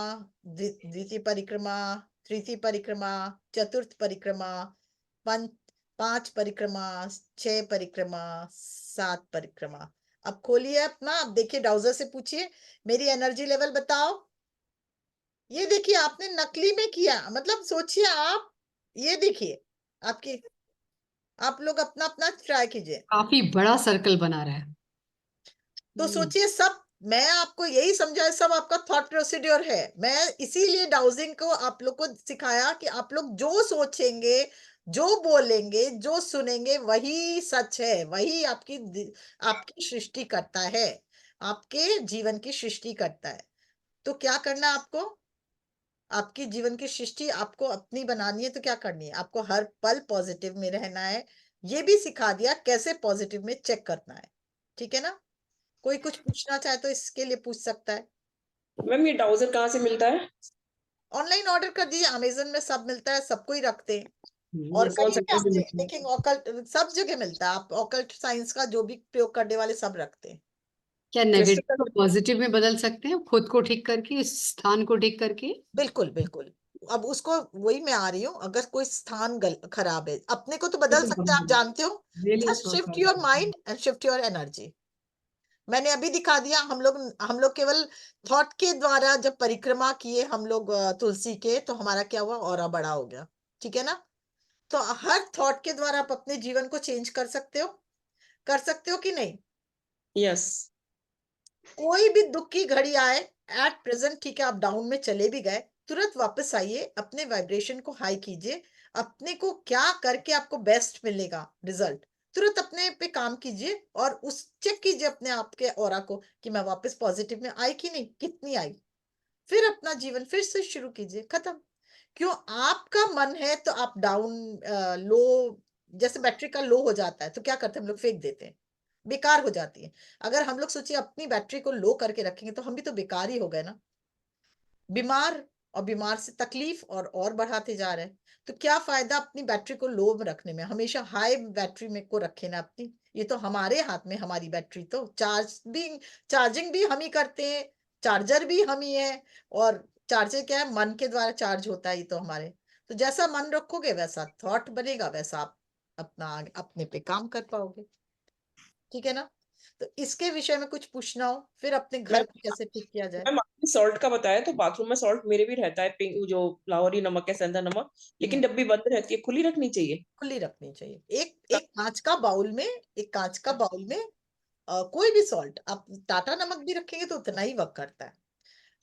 द्वितीय परिक्रमा, तृतीय परिक्रमा, चतुर्थ परिक्रमा, पंच पांच परिक्रमा, छह परिक्रमा, सात परिक्रमा। अब खोलिए अपना, अब देखिए डाउजर से पूछिए मेरी एनर्जी लेवल बताओ। ये देखिए आपने नकली में किया, मतलब सोचिए आप, ये देखिए आपकी आप लोग अपना अपना ट्राई कीजिए। काफी बड़ा सर्कल बना रहा है। तो सोचिए, सब मैं आपको यही समझाया, सब आपका थॉट प्रोसीड्योर है। मैं इसीलिए डाउजिंग को आप लोग को सिखाया कि आप लोग जो सोचेंगे, जो बोलेंगे, जो सुनेंगे, वही सच है, वही आपकी सृष्टि करता है, आपके जीवन की सृष्टि करता है। तो क्या करना है आपको? आपकी जीवन की सृष्टि आपको अपनी बनानी है, तो क्या करनी है? आपको हर पल पॉजिटिव में रहना है। ये भी सिखा दिया कैसे पॉजिटिव में चेक करना है। ठीक है ना? कोई कुछ पूछना चाहे तो इसके लिए पूछ सकता है। मैम ये डाउजर कहाँ से मिलता है? ऑनलाइन ऑर्डर कर दीजिए, अमेजन में सब मिलता है, सबको ही रखते हैं। और कौन कहीं सा भी आप कैसे मिलता है? देखेंगे ऑकल्ट सब जगह मिलता है। आप ऑकल्ट साइंस का जो भी प्रयोग करने वाले सब रखते हैं। क्या क्रिस्टल नेगेटिव का को पॉजिटिव में बदल सकते हैं खुद को ठीक करके, इस स्थान को ठीक करके? बिल्कुल बिल्कुल। अब उसको वही मैं आ रही हूँ, अगर कोई स्थान खराब है, अपने को तो ये बदल तो सकते हैं, आप बहुत जानते हो। Really just so shift your mind and shift your energy. मैंने अभी दिखा दिया। हम लोग केवल थॉट के द्वारा जब परिक्रमा किए हम लोग तुलसी के, तो हमारा क्या हुआ, ऑरा बड़ा हो गया। ठीक है ना? तो हर थॉट के द्वारा आप अपने जीवन को चेंज कर सकते हो कि नहीं? यस। कोई भी दुख की घड़ी आए, एट प्रेजेंट ठीक है, आप डाउन में चले भी गए, तुरंत वापस आइए, अपने वाइब्रेशन को हाई कीजिए। अपने को क्या करके आपको बेस्ट मिलेगा रिजल्ट, तुरंत अपने पे काम कीजिए और उस चेक कीजिए अपने आप के ऑरा को कि मैं वापस पॉजिटिव में आई कि नहीं, कितनी आई। फिर अपना जीवन फिर से शुरू कीजिए, खत्म। क्यों? आपका मन है तो आप डाउन, लो, जैसे बैटरी का लो हो जाता है तो क्या करते हैं हम लोग? फेंक देते हैं, बेकार हो जाती है। अगर हम लोग सोचिए अपनी बैटरी को लो करके रखेंगे तो हम भी तो बेकार ही हो गए ना, बीमार, और बीमार से तकलीफ और बढ़ाते जा रहे हैं। तो क्या फायदा अपनी बैटरी को लो में रखने में? हमेशा हाई बैटरी में को रखे ना अपनी। ये तो हमारे हाथ में, हमारी बैटरी तो चार्जिंग भी हम ही करते हैं, चार्जर भी हम ही है। और चार्जर क्या है? मन के द्वारा चार्ज होता है ये तो हमारे। तो जैसा मन रखोगे वैसा थॉट बनेगा, वैसा आप अपने पे काम कर पाओगे। ठीक है ना? तो इसके विषय में कुछ पूछना हो, फिर अपने घर मैम को कैसे ठीक किया जाए। मैम आपने सॉल्ट का बताया, तो बाथरूम में सॉल्ट मेरे भी रहता है, पिंक जो फ्लावरी नमक है, सेंधा नमक, लेकिन हम्म डब्बी बंद रहती है, खुली रखनी चाहिए? खुली रखनी चाहिए। एक एक कांच का बाउल में, एक कांच का बाउल में कोई भी सॉल्ट, आप टाटा नमक भी रखेंगे तो उतना ही वर्क करता है।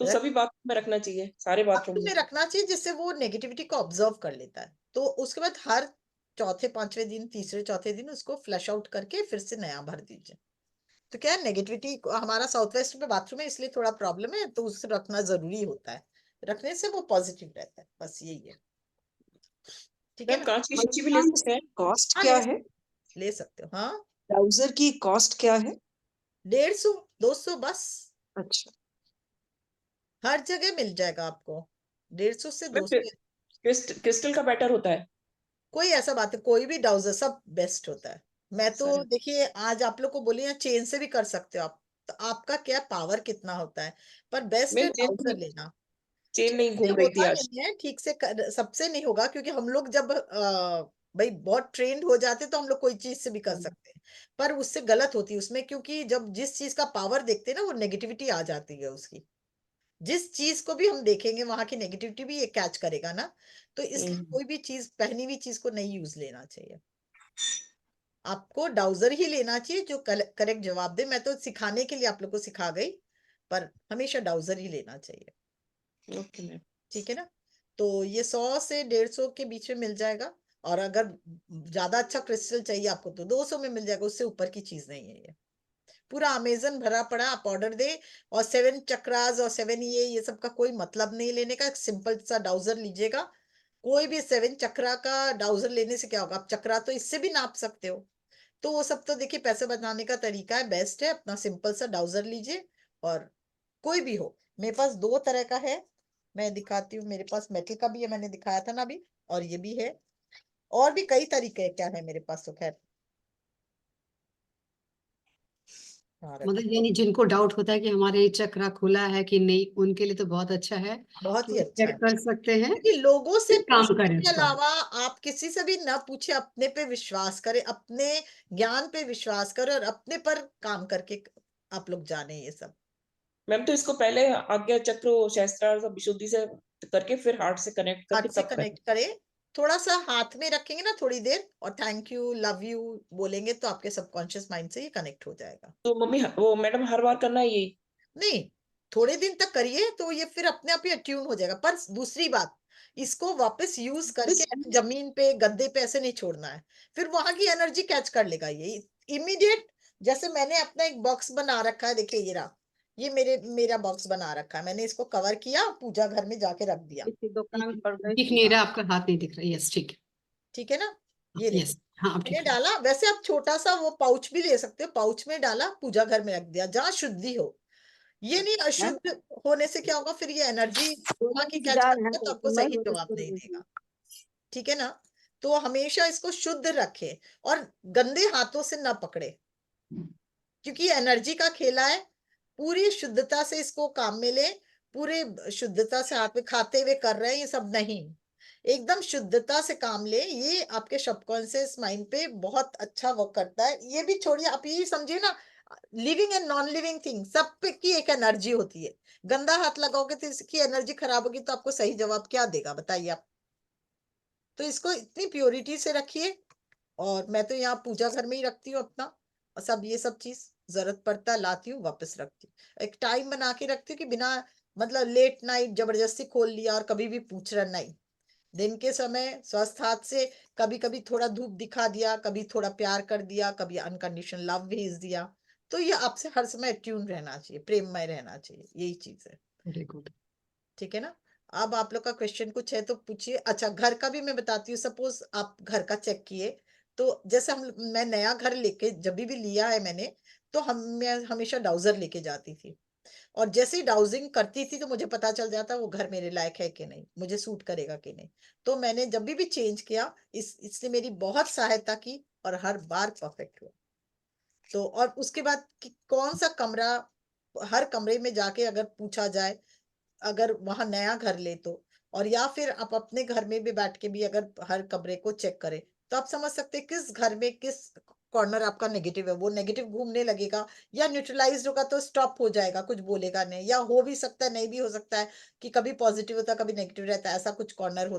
तो रख सभी बाथरूम में रखना चाहिए, सारे बाथरूम बाथरूम में? में रखना चाहिए, जिससे वो नेगेटिविटी को ऑब्जर्व कर लेता है। तो उसके बाद हर चौथे पांचवें दिन, तीसरे चौथे दिन उसको फ्लश आउट करके फिर से नया भर दीजिए। तो क्या है, नेगेटिविटी, हमारा साउथ वेस्ट में बाथरूम है इसलिए थोड़ा प्रॉब्लम है, तो उसे रखना जरूरी होता है। रखने से वो पॉजिटिव रहता है, बस यही है। ठीक है मैम ना? कांच की शीशी भी ले मैम सकते हैं? कॉस्ट हाँ, क्या है? ले सकते हो, हाँ। ब्राउजर की कॉस्ट क्या है? 150, 200 बस। अच्छा। हर जगह मिल जाएगा आपको, 150 से मैम 200। क्रिस्टल का बेटर होता है? कोई ऐसा बात है, कोई भी डाउजर सब बेस्ट होता है। मैं तो सर देखिए आज आप लोग को बोली ना, चेन से भी कर सकते हो आप। तो आपका क्या पावर कितना होता है, पर बेस्ट है मैम डाउजर लेना। चेन चेन नहीं से घूम रही थी होता आज। नहीं है ठीक से, सबसे नहीं होगा, क्योंकि हम लोग जब भाई बहुत ट्रेंड हो जाते तो हम लोग कोई चीज से भी कर सकते हैं। पर उससे गलत होती है उसमें, क्योंकि जब जिस चीज का पावर देखते हैं ना, वो नेगेटिविटी आ जाती है उसकी। जिस चीज को भी हम देखेंगे वहां की नेगेटिविटी भी ये कैच करेगा ना। तो इसलिए हम्म। कोई भी चीज, पहनी हुई चीज को नहीं यूज लेना चाहिए। आपको डाउजर ही लेना चाहिए जो करेक्ट जवाब दे। मैं तो सिखाने के लिए आप लोग को सिखा गई, पर हमेशा डाउजर ही लेना चाहिए। Okay ma'am. ठीक है ना? तो ये 100 से 150 के बीच में मिल जाएगा। और अगर ज्यादा अच्छा क्रिस्टल चाहिए आपको तो 200 में मिल जाएगा, उससे ऊपर की चीज नहीं है ये। पूरा अमेजन भरा पड़ा, आप ऑर्डर दे। और 7 चक्रास और 7 ये सब का कोई मतलब नहीं लेने का। एक सिंपल सा डाउजर लीजिएगा। कोई भी 7 चक्रा का डाउजर लेने से क्या होगा, आप चक्रा तो इससे भी नाप सकते हो। तो वो सब तो देखिए पैसे बचाने का तरीका है, बेस्ट है। अपना सिंपल सा डाउजर लीजिए। और कोई भी हो, मेरे पास 2 तरह का है, मैं दिखाती हूँ। मेरे पास मेटल का भी है, मैंने दिखाया था ना अभी, और ये भी है। और भी कई तरीके क्या है मेरे पास, तो खैर। हाँ, रखिए। मतलब यानी जिनको डाउट होता है कि हमारे ये चक्रा खुला है कि नहीं, उनके लिए तो बहुत अच्छा है बहुत कि ही वो अच्छा चेक है, कर सकते हैं, क्योंकि लोगों से फिर काम पूछने करें के उस पर। अलावा आप किसी से भी ना पूछे, अपने पे विश्वास करें, अपने ज्ञान पे विश्वास करें, और अपने पर काम करके आप लोग जाने ये सब। मैम तो इसको पहले आज्ञा चक्र शास्त्रार्थ सब विशुद्धि से करके फिर हार्ट से कनेक्ट हार्ट करके से तब करें? कनेक्ट करें, थोड़ा सा हाथ में रखेंगे ना थोड़ी देर और थैंक यू, लव यू बोलेंगे तो आपके सबकॉन्शियस माइंड से ये कनेक्ट हो जाएगा। तो मम्मी वो मैडम हर बार करना है यही? नहीं, थोड़े दिन तक करिए तो ये फिर अपने आप ही अट्यून हो जाएगा। पर दूसरी बात, इसको वापस यूज करके ऐसे जमीन पे, गद्दे पे ऐसे नहीं छोड़ना है, फिर वहां की एनर्जी कैच कर लेगा ये इमीडिएट। जैसे मैंने अपना एक बॉक्स बना रखा है, देखिए ये रहा, ये मेरा बॉक्स बना रखा है, मैंने इसको कवर किया, पूजा घर में जाके रख दिया, दिख नहीं रहा, आपका हाथ नहीं दिख रहा। यस, ठीक ठीक है ना। ये है। यस, देखिए हाँ अब मैंने ठीक है। डाला, वैसे आप छोटा सा वो पाउच भी ले सकते हो, पाउच में डाला, पूजा घर में रख दिया, जहाँ शुद्धि हो। ये नहीं अशुद्ध होने से क्या होगा, फिर ये एनर्जी वहां की कैच करेगा तो आपको सही जवाब नहीं देगा, ठीक है ना। तो हमेशा इसको शुद्ध रखें और गंदे हाथों से ना पकड़े, क्योंकि ये एनर्जी का खेला है। पूरी शुद्धता से इसको काम में ले, पूरे शुद्धता से हाथ में खाते हुए कर रहे हैं, ये सब नहीं, एकदम शुद्धता से काम ले। ये आपके सबकॉन्शियस माइंड पे बहुत अच्छा वर्क करता है। ये भी छोड़िए, आप ये समझिए ना, living and non living thing सब पे की एक एनर्जी होती है। गंदा हाथ लगाओगे तो इसकी एनर्जी खराब होगी, तो आपको सही जवाब क्या देगा बताइए आप। तो इसको इतनी प्योरिटी से रखिए। और मैं तो यहाँ पूजा घर में ही रखती हूँ अपना, और सब ये सब चीज जरूरत पड़ता है लाती हूँ, वापस रखती हूँ। एक टाइम बना के रखती हूँ कि बिना मतलब लेट नाइट जबरदस्ती खोल लिया और कभी भी पूछ रहा नहीं। दिन के समय स्वस्थ हाथ से कभी कभी थोड़ा धूप दिखा दिया, कभी थोड़ा प्यार कर दिया, कभी अनकंडीशनल लव भेज दिया। तो ये आपसे हर समय ट्यून रहना चाहिए, प्रेममय रहना चाहिए, यही चीज है, वेरी गुड। ठीक है ना। अब आप लोग का क्वेश्चन कुछ है तो पूछिए। अच्छा, घर का भी मैं बताती हूँ। सपोज आप घर का चेक किए, तो जैसे मैं नया घर लेके जब भी लिया है मैंने, तो मैं हमेशा डाउजर लेके जाती थी, और जैसे ही डाउजिंग करती थी तो मुझे पता चल जाता वो घर मेरे लायक है कि नहीं, मुझे सूट करेगा कि नहीं। तो मैंने जब भी चेंज किया, इसने मेरी बहुत सहायता की और हर बार परफेक्ट हुआ। तो और उसके बाद कि कौन सा कमरा, हर कमरे में जाके अगर पूछा जाए, अगर वहां नया घर ले तो, और या फिर आप अपने घर में भी बैठ के भी अगर हर कमरे को चेक करें, तो आप समझ सकते हैं किस घर में किस कॉर्नर आपका नेगेटिव है, वो नेगेटिव घूमने लगेगा, या न्यूट्रलाइज होगा तो स्टॉप हो जाएगा, कुछ बोलेगा नहीं, या हो भी सकता है नहीं भी हो सकता है कि कभी पॉजिटिव होता है कभी नेगेटिव रहता है, ऐसा कुछ कॉर्नर हो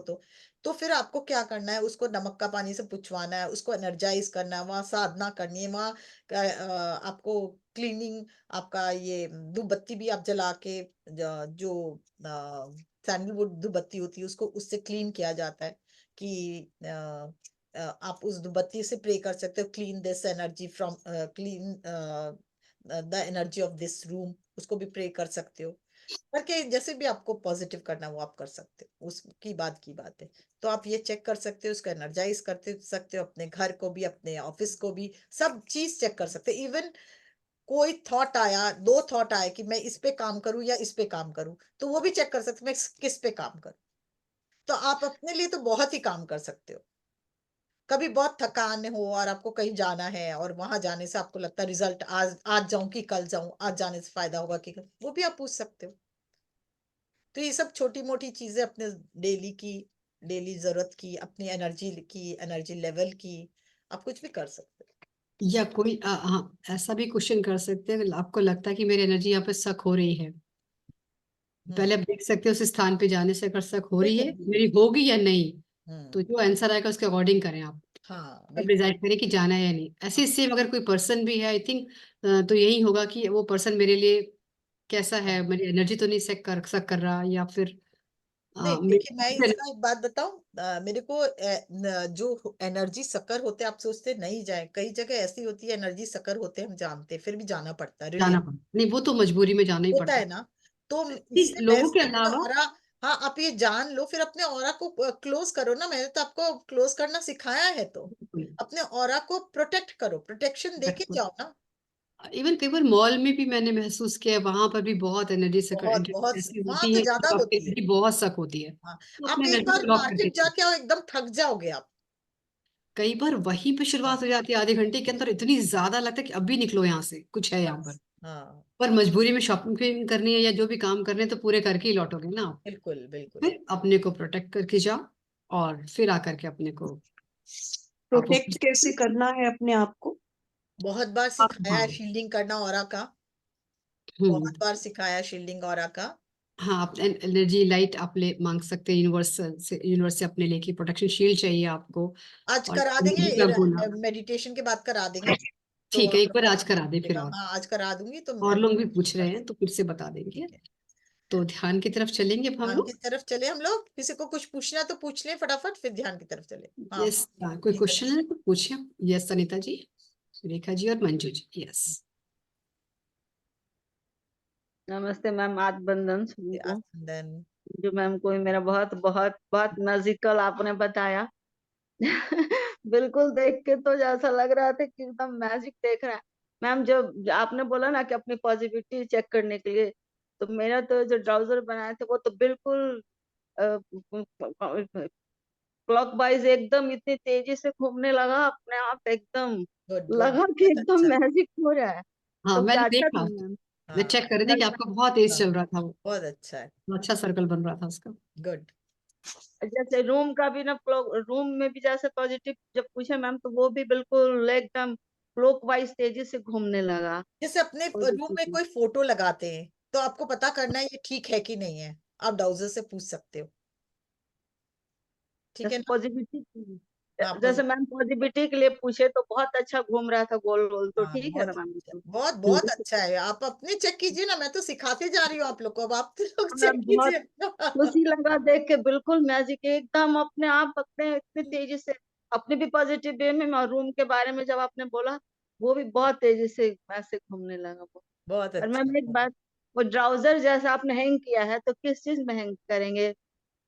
तो फिर आपको क्या करना है, उसको नमक का पानी से पुछवाना है, उसको एनर्जाइज करना है, वहां साधना करनी है, वहां आपको क्लीनिंग, आपका ये धूप बत्ती भी आप जला के, जो सैंडलवुड धूप बत्ती होती है उसको उससे क्लीन किया जाता है कि आप उस धूप बत्ती से प्रे कर सकते हो, clean this energy from, clean the energy of this room, उसको भी प्रे कर सकते हो करके, जैसे भी आपको पॉजिटिव करना वो आप कर सकते हो, उसकी बात है। तो आप ये चेक कर सकते हो, उसको एनर्जाइज करते सकते हो, अपने घर को भी अपने ऑफिस को भी, सब चीज चेक कर सकते हो। इवन कोई थॉट आया, दो थॉट आए कि मैं इस पे काम करूं या इस पे काम करूं, तो वो भी चेक कर सकते मैं किस पे काम करूं। तो आप अपने लिए तो बहुत ही काम कर सकते हो। कभी बहुत थकान हो और आपको कहीं जाना है और वहां जाने से आपको लगता है रिजल्ट आज आज जाऊं कि कल जाऊं, आज जाने से फायदा होगा कि वो भी आप पूछ सकते हो। तो ये सब छोटी मोटी चीजें अपने डेली की, डेली जरूरत की, अपनी एनर्जी की, एनर्जी लेवल की, आप कुछ भी कर सकते हो। या कोई हाँ, ऐसा भी क्वेश्चन कर सकते हैं, आपको लगता है कि मेरी एनर्जी यहाँ पे शक हो रही है, हम्म, पहले आप देख सकते हो उस स्थान पे जाने से अगर शक हो रही है बिल्कुल। मेरी होगी या नहीं। तो हम्म, जो आंसर आएगा उसके अकॉर्डिंग करें आप, हाँ तब बिल्कुल। डिसाइड करें कि जाना है या नहीं। ऐसे सेम अगर कोई पर्सन भी है, आई थिंक तो यही होगा कि वो पर्सन मेरे लिए कैसा है, हाँ। मेरी एनर्जी तो नहीं शक कर रहा, या फिर नहीं देखिए, मैं मेरी इसका एक बात बताऊं, मेरे को जो एनर्जी सकर होते हैं, आप सोचते नहीं जाए, कई जगह ऐसी होती है एनर्जी सकर होते हैं, हम जानते हैं, फिर भी जाना पड़ता है, रियली जाना पड़ता नहीं, वो तो मजबूरी में जाना ही होता पड़ता है ना। तो है इससे लोगों बेस्ट के अपना अलावा। ऑरा, हाँ आप ये जान लो, फिर अपने ऑरा को क्लोज करो ना। मैंने तो आपको क्लोज करना सिखाया है, तो अपने ऑरा को प्रोटेक्ट करो, प्रोटेक्शन देके जाओ ना। इवन कई बार मॉल में भी मैंने महसूस किया है, वहां पर भी बहुत एनर्जी बहुत बहुत ऐसी वहां होती तो है ज्यादा कि आपकी होती है। एनर्जी बहुत सक होती है, हाँ, तो आप अपने एक एनर्जी बार को लॉक करके मार्केट चलो। जाके आओ, एकदम थक जाओगे आप। कई बार वहीं पे हाँ, शुरुआत हो जाती है, आधे घंटे के अंदर इतनी ज्यादा लगता है कि अभी निकलो यहाँ से, कुछ है यहाँ बस, पर। हाँ पर मजबूरी में शॉपिंग करनी है या जो भी काम करने हैं, तो पूरे करके ही लौटोगे ना आप। बिल्कुल बिल्कुल। फिर अपने को प्रोटेक्ट करके जाओ, और फिर आकर के अपने को आप प्रोटेक्ट कैसे करना है अपने आप को? बहुत बार आप सिखाया हाँ। है शील्डिंग करना ऑरा का, हम्म। बहुत बार सिखाया शील्डिंग ऑरा का। हाँ, आप एनर्जी लाइट आप ले मांग सकते हैं यूनिवर्स से अपने लिए की प्रोटेक्शन शील्ड चाहिए आपको। आज और करा मैंने देंगे, बोला मेडिटेशन के बाद करा देंगे तो ठीक है, एक बार आपको आज करा दे फिर। और हाँ आज करा दूंगी तो और लोग भी पूछ रहे हैं तो फिर से बता देंगे। ठीक है। तो ध्यान की तरफ चलेंगे अब हम ध्यान लोग। की तरफ चले हम लोग, किसी को कुछ पूछना तो पूछ लें फटाफट, फिर ध्यान की तरफ चले। हाँ यस, कोई नीता क्वेश्चन जी। है तो पूछिए। यस अनिता जी, सुरेखा जी और मंजू जी। यस नमस्ते मैम, आज बंदन सभी को। आनंदन। जो मैम को भी मेरा बहुत बहुत बहुत मैजिकल आपने बताया। बिल्कुल देख के तो ऐसा लग रहा था कि एकदम मैजिक देख रहा है। मैम जब आपने बोला ना कि अपनी पॉजिटिविटी चेक करने के लिए, तो मेरा तो जो ट्राउजर बनाए थे वो तो बिल्कुल क्लॉक वाइज एकदम इतनी तेजी से घूमने लगा अपने आप, एकदम गुड गुड, लगा कि बहुत एकदम अच्छा। मैजिक हो रहा है। हाँ, तो मैंने अच्छा था देखा, मैम। मैं हाँ चेक कर रही थी कि आपका बहुत तेज चल रहा था वो। बहुत अच्छा है। अच्छा सर्कल बन रहा था उसका। गुड। जैसे रूम का भी ना, रूम में भी जैसे पॉजिटिव जब पूछे मैम, तो वो भी बिल्कुल एकदम क्लॉक वाइज तेजी से घूमने लगा। जैसे अपने रूम में पॉजिटिव कोई फोटो लगाते हैं तो आपको पता करना है ये ठीक है कि नहीं है, आप डाउजर से पूछ सकते हो, ठीक है जैसे ना। पॉजिटिविटी, हाँ जैसे मैम पॉजिटिविटी के लिए पूछे तो बहुत अच्छा घूम रहा था गोल गोल, तो हाँ ठीक है बहुत ना मैम। अच्छा, बहुत हम्म, बहुत अच्छा है। आप अपने चेक कीजिए ना, मैं तो सिखाते जा रही हूँ आप लोग को, अब आप तो लोग चेक मैम बहुत कीजिए। खुशी लगा देख के, बिल्कुल मैजिक एकदम अपने आप, अपने इतनी तेजी से अपने भी पॉजिटिव वे में, और रूम के बारे में जब आपने बोला, वो भी बहुत तेजी से वैसे घूमने लगा वो। बहुत और अच्छा मैम एक है। बात, वो ट्राउजर जैसा आपने हैंग किया है तो किस चीज में हैंग करेंगे?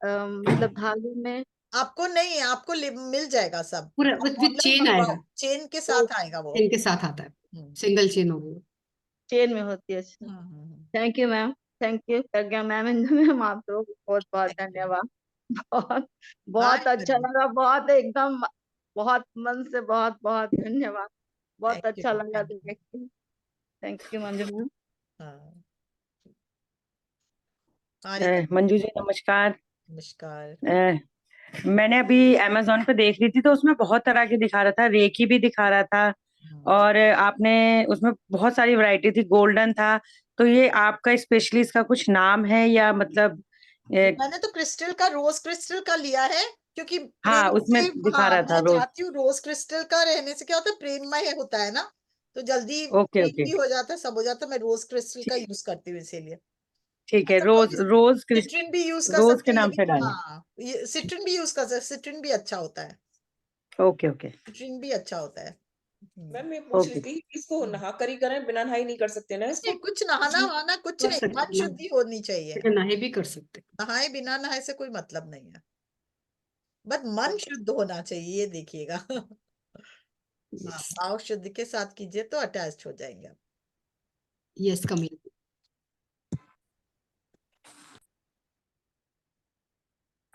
मतलब धागे में? आपको नहीं, आपको मिल जाएगा सब, पूरा आप विद ऑनलाइन चेन आएगा। मंगवाओ, चेन के साथ आएगा वो। चेन के साथ आता है, हम्म सिंगल चेन होगी। चेन में होती है? अच्छा, hmm. Thank you ma'am, thank you Pragya ma'am, ma'am आपको बहुत बहुत थैंक यू। धन्यवाद। बहुत हाँ बहुत अच्छा करिए। लगा, बहुत एकदम, बहुत मन से बहुत बहुत धन्यवाद। बहुत थैंक यू अच्छा लगा थैंक यू। देख के। Thank you Manju ma'am. हाँ हाँ रीता, मंजू जी नमस्कार। नमस्कार। मैंने अभी अमेजोन पे देख रही थी तो उसमें बहुत तरह के दिखा रहा था, रेकी भी दिखा रहा था, हम्म। और आपने उसमें बहुत सारी वैरायटी थी, गोल्डन था। तो ये आपका स्पेशली इसका कुछ नाम है या मतलब मैंने तो क्रिस्टल का, रोज क्रिस्टल का लिया है, क्योंकि हाँ प्रेम उसमें से, दिखा हाँ रहा था मैं रोज। चाहती हूँ रोज क्रिस्टल का रहने से क्या होता है, प्रेममय होता है ना, तो जल्दी ओके क्लीन ओके, भी हो जाता है, सब हो जाता है। मैं रोज क्रिस्टल का ठीक यूज करती हूँ इसीलिए। ठीक है। सब रोज लोग रोज सिट्रिन भी यूज कर रोज सकते के हैं, नाम से लेकिन डालें। हाँ ये सिट्रिन भी यूज कर सकते हैं, सिट्रिन भी अच्छा होता है, ओके ओके सिट्रिन भी अच्छा होता है। मैम मैं पूछ रही ओके। थी, इसको नहा कर ही करें, बिना नहाई नहीं कर सकते ना इसको? नहीं कुछ नहाना वहाना कुछ कर नहीं, सकते मन हैं ना, शुद्धि होनी चाहिए। लेकिन नहाए भी कर सकते नहाए बिना नहाए से कोई मतलब नहीं है, बस मन ओके। शुद्ध होना चाहिए, ये देखिएगा। हैं। हाँ भाव शुद्ध के साथ कीजिए तो अटैच हो जाएंगे आप। Yes coming.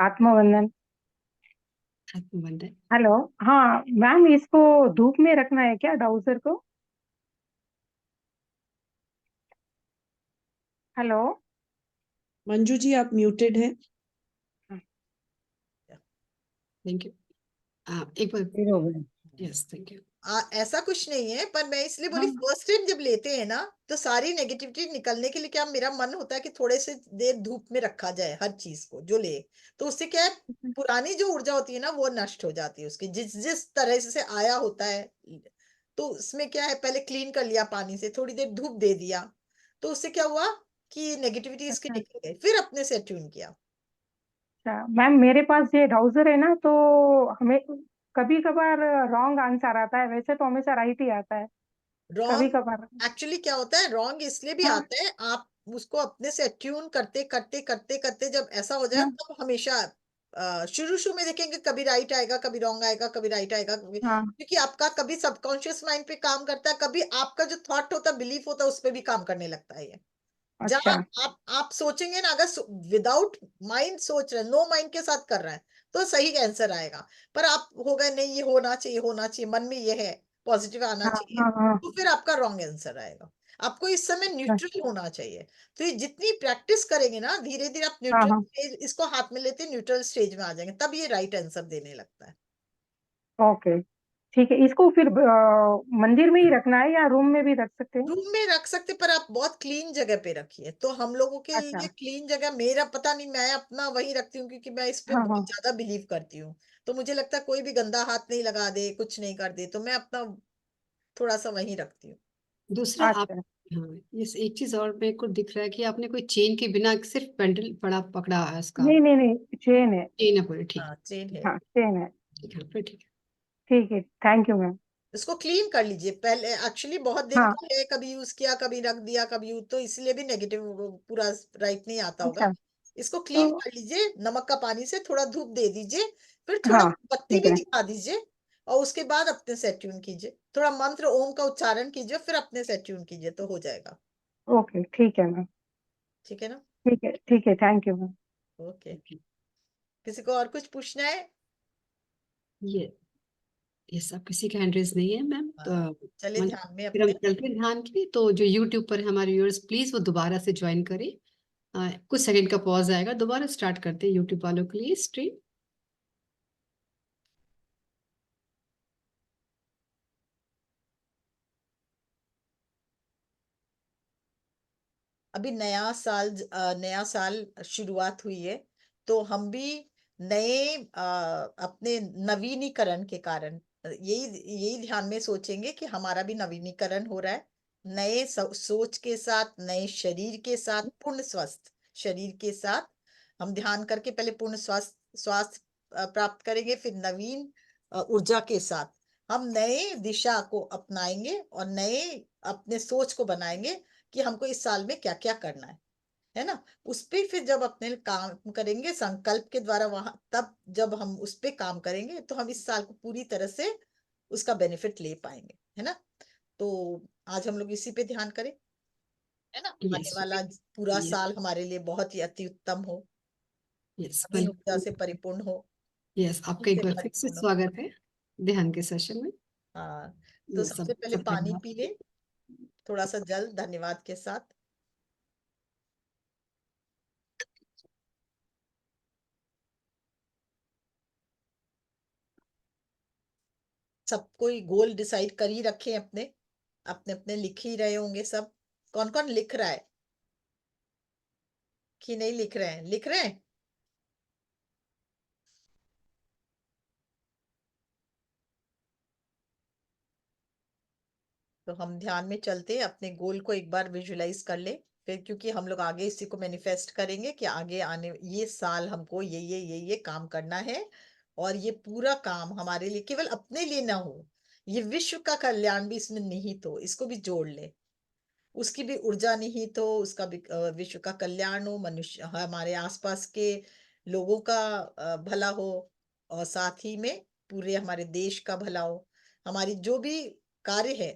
आत्मवंदन। हेलो। हाँ मैम, इसको धूप में रखना है क्या डाउजर को? हेलो। मंजू जी आप म्यूटेड हैं। Thank you. एक बार। फिर हो गया। Yes thank you. ऐसा कुछ नहीं है, पर मैं इसलिए बोली हाँ फर्स्ट टाइम जब लेते हैं ना, तो सारी नेगेटिविटी निकलने के लिए क्या मेरा मन होता है कि थोड़े से देर धूप में रखा जाए हर चीज को जो ले, तो उससे क्या है, पुरानी जो ऊर्जा होती है ना वो नष्ट हो जाती है उसकी, जिस जिस तरह से आया होता है। तो उसमें क्या है, पहले क्लीन कर लिया पानी से, थोड़ी देर धूप दे दिया, तो उससे क्या हुआ कि नेगेटिविटी इसकी अच्छा निकल गई, फिर अपने से ट्यून किया। अच्छा। मैम मेरे पास ये डाउजर है ना, तो हमें कभी कभार रॉन्ग आंसर आता है, वैसे तो हमेशा राइट ही आता है। कभी रॉन्ग कभार। एक्चुअली क्या होता है, रॉन्ग इसलिए भी हाँ आता है, आप उसको अपने से ट्यून करते करते करते करते जब ऐसा हो जाए, हाँ तब हमेशा शुरू शुरू में देखेंगे कभी राइट आएगा, कभी रॉन्ग आएगा, कभी राइट आएगा, कभी, हाँ। क्योंकि आपका कभी सबकॉन्शियस माइंड पे काम करता है, कभी आपका जो थॉट होता है, बिलीफ होता है, उस पे भी काम करने लगता है ये। जहाँ अच्छा आप सोचेंगे ना, अगर विदाउट माइंड सोच रहे हैं, नो माइंड के साथ कर रहे हैं, तो सही आंसर आएगा। पर आप हो गए नहीं, ये होना चाहिए होना चाहिए, मन में ये है, पॉजिटिव आना हाँ चाहिए, हाँ हाँ। तो फिर आपका रॉन्ग आंसर आएगा। आपको इस समय अच्छा, न्यूट्रल होना चाहिए। तो ये जितनी प्रैक्टिस करेंगे ना, धीरे धीरे आप हाँ न्यूट्रल हाँ। स्टेज, इसको हाथ में लेते न्यूट्रल स्टेज में आ जाएंगे, तब ये राइट आंसर देने लगता है। ओके ठीक है, इसको फिर मंदिर में ही रखना है या रूम में भी रख सकते हैं? रूम में रख सकते, पर आप बहुत क्लीन जगह पे रखिए। तो हम लोगों के अच्छा। लिए क्लीन जगह, मेरा पता नहीं, मैं अपना वही रखती हूँ क्योंकि मैं इस पे हाँ बहुत हाँ। ज्यादा बिलीव करती हूँ। तो मुझे लगता है कोई भी गंदा हाथ नहीं लगा दे, कुछ नहीं कर दे, तो मैं अपना थोड़ा सा वहीं रखती हूँ। दूसरा आप, अच्छा। हाँ, ये एक चीज और मेरे को दिख रहा है कि आपने कोई चेन के बिना सिर्फ पेंडल पड़ा पकड़ा है इसका। नहीं नहीं नहीं, चेन है। चेन है पूरी, ठीक हाँ, चेन है। हाँ, चेन है। ठीक है, फिर ठीक है। ठीक है, थैंक यू मैम। इसको क्लीन कर लीजिए पहले। एक्चुअली बहुत दिन हाँ। का है, कभी यूज किया, कभी रख दिया, कभी तो इसलिए भी नेगेटिव पूरा राइट नहीं आता होगा। अच्छा। इसको तो क्लीन कर लीजिए, नमक का पानी से थोड़ा धूप दे दीजिए, फिर थोड़ा हाँ, बत्ती ठीक भी है। दिखा दीजिए, और उसके बाद अपने से ट्यून कीजिए, थोड़ा मंत्र ओम का उच्चारण कीजिए, फिर अपने से ट्यून कीजिए, तो हो जाएगा। ओके, ठीक है मैम। ठीक है ना? ठीक है, thank you ma'am. Okay. Okay. किसी को और कुछ पूछना है? ये सब किसी का हैंड रेज नहीं है मैम, तो हाँ, चले मन- ध्यान में फिर हम अपने। चलते हैं ध्यान के लिए। तो जो यूट्यूब पर हमारे व्यूअर्स, प्लीज वो दोबारा से ज्वाइन करें। कुछ सेकंड का पॉज आएगा, दोबारा स्टार्ट करते हैं यूट्यूब वालों के लिए स्ट्रीम। अभी नया साल शुरुआत हुई है, तो हम भी नए अपने नवीनीकरण के कारण यही यही ध्यान में सोचेंगे कि हमारा भी नवीनीकरण हो रहा है। नए सोच के साथ, नए शरीर के साथ, पूर्ण स्वस्थ शरीर के साथ हम ध्यान करके पहले पूर्ण स्वास्थ्य स्वास्थ्य प्राप्त करेंगे, फिर नवीन ऊर्जा के साथ हम नए दिशा को अपनाएंगे और नए अपने सोच को बनाएंगे कि हमको इस साल में क्या क्या करना है ना? उस पे फिर जब अपने काम करेंगे संकल्प के द्वारा, वहां तब जब हम उस पे काम करेंगे तो हम इस साल को पूरी तरह से उसका बेनिफिट ले पाएंगे, है ना? तो आज हम लोग इसी पे ध्यान करें, है ना? आने यस, वाला पूरा यस, साल हमारे लिए बहुत ही अति उत्तम हो, यस, नवीन ऊर्जा से परिपूर्ण हो, यस, आपका से एक बार फिर से परिपूर्ण हो। स्वागत है ध्यान के सेशन में। हाँ, तो ये सबसे सब पहले सबका पानी ध्यान। पी ले, थोड़ा सा जल धन्यवाद के साथ। सब कोई गोल डिसाइड कर ही रखे हैं अपने अपने अपने, लिख ही रहे होंगे सब। कौन कौन लिख रहा है कि नहीं लिख रहे हैं? लिख रहे हैं। तो हम ध्यान में चलते अपने गोल को एक बार विजुलाइज कर ले, फिर क्योंकि हम लोग आगे इसी को मैनिफेस्ट करेंगे कि आगे आने ये साल हमको ये काम करना है, और ये पूरा काम हमारे लिए केवल अपने लिए ना हो, ये विश्व का कल्याण भी इसमें निहित हो, इसको भी जोड़ ले। उसकी भी ऊर्जा निहित हो, उसका भी विश्व का कल्याण हो, मनुष्य हमारे आसपास के लोगों का भला हो, और साथ ही में पूरे हमारे देश का भला हो। हमारी जो भी कार्य है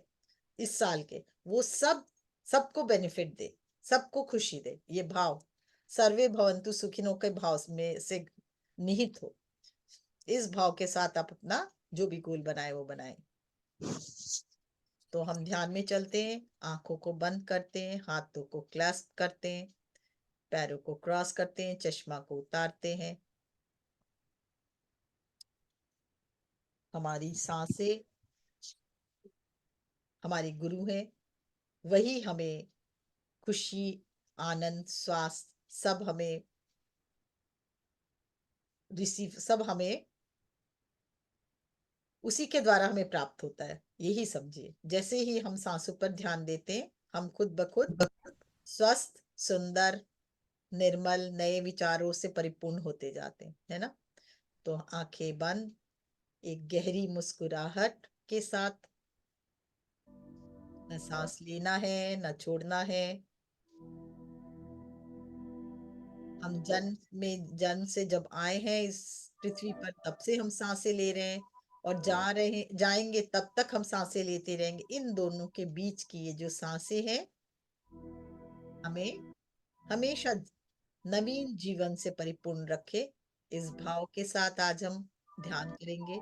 इस साल के, वो सब सबको बेनिफिट दे, सबको खुशी दे, ये भाव सर्वे भवंतु सुखिनों के भाव में से निहित हो। इस भाव के साथ आप अपना जो भी गोल बनाए वो बनाए। तो हम ध्यान में चलते हैं, आंखों को बंद करते हैं, हाथों को क्लैस्प करते हैं, पैरों को क्रॉस करते हैं, चश्मा को उतारते हैं। हमारी सांसें हमारी गुरु है, वही हमें खुशी, आनंद, स्वास्थ्य सब हमें सब हमें उसी के द्वारा हमें प्राप्त होता है, यही समझिए। जैसे ही हम सांसों पर ध्यान देते हैं, हम खुद ब खुद स्वस्थ, सुंदर, निर्मल, नए विचारों से परिपूर्ण होते जाते हैं, है ना? तो आंखें बंद, एक गहरी मुस्कुराहट के साथ, न सांस लेना है न छोड़ना है। हम जन्म से जब आए हैं इस पृथ्वी पर, तब से हम सांसें ले रहे हैं, और जाएंगे तब तक हम सांसें लेते रहेंगे। इन दोनों के बीच की ये जो सांसें हैं, हमें हमेशा नवीन जीवन से परिपूर्ण रखे। इस भाव के साथ आज हम ध्यान करेंगे।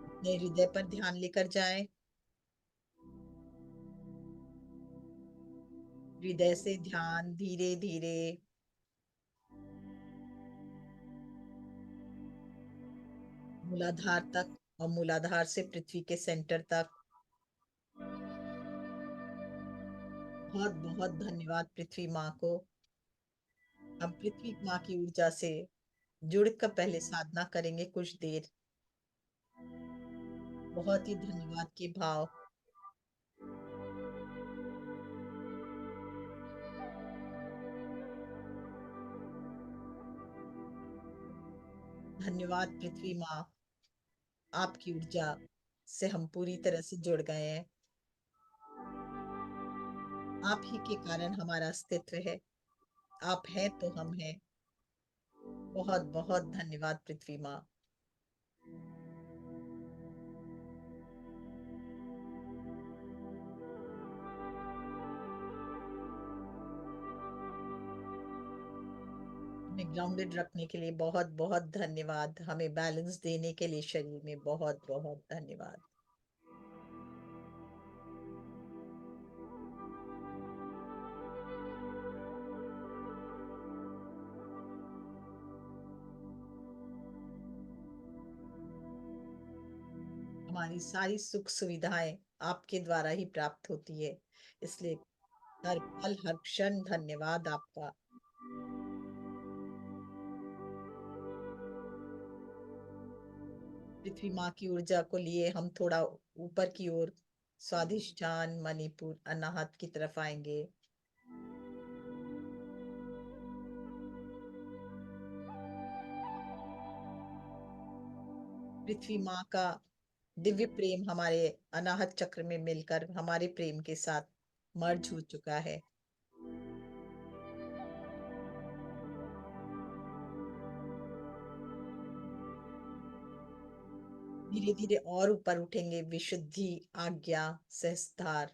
अपने हृदय पर ध्यान लेकर जाएं, हृदय से ध्यान धीरे धीरे मूलाधार तक और मूलाधार से पृथ्वी के सेंटर तक। बहुत बहुत धन्यवाद पृथ्वी माँ को। हम पृथ्वी माँ की ऊर्जा से जुड़कर पहले साधना करेंगे कुछ देर। बहुत ही धन्यवाद के भाव। धन्यवाद पृथ्वी माँ, आपकी ऊर्जा से हम पूरी तरह से जुड़ गए हैं। आप ही के कारण हमारा अस्तित्व है। आप हैं तो हम हैं। बहुत बहुत धन्यवाद पृथ्वी माँ। हमें ग्राउंडेड रखने के लिए बहुत बहुत धन्यवाद। हमें बैलेंस देने के लिए शरीर में बहुत बहुत धन्यवाद। हमारी सारी सुख सुविधाएं आपके द्वारा ही प्राप्त होती है, इसलिए हर पल हर क्षण धन्यवाद आपका। पृथ्वी माँ की ऊर्जा को लिए हम थोड़ा ऊपर की ओर स्वादिष्ठान मणिपुर अनाहत की तरफ आएंगे। पृथ्वी माँ का दिव्य प्रेम हमारे अनाहत चक्र में मिलकर हमारे प्रेम के साथ मर्ज हो चुका है। धीरे धीरे और ऊपर उठेंगे विशुद्धि आज्ञा सहस्त्रार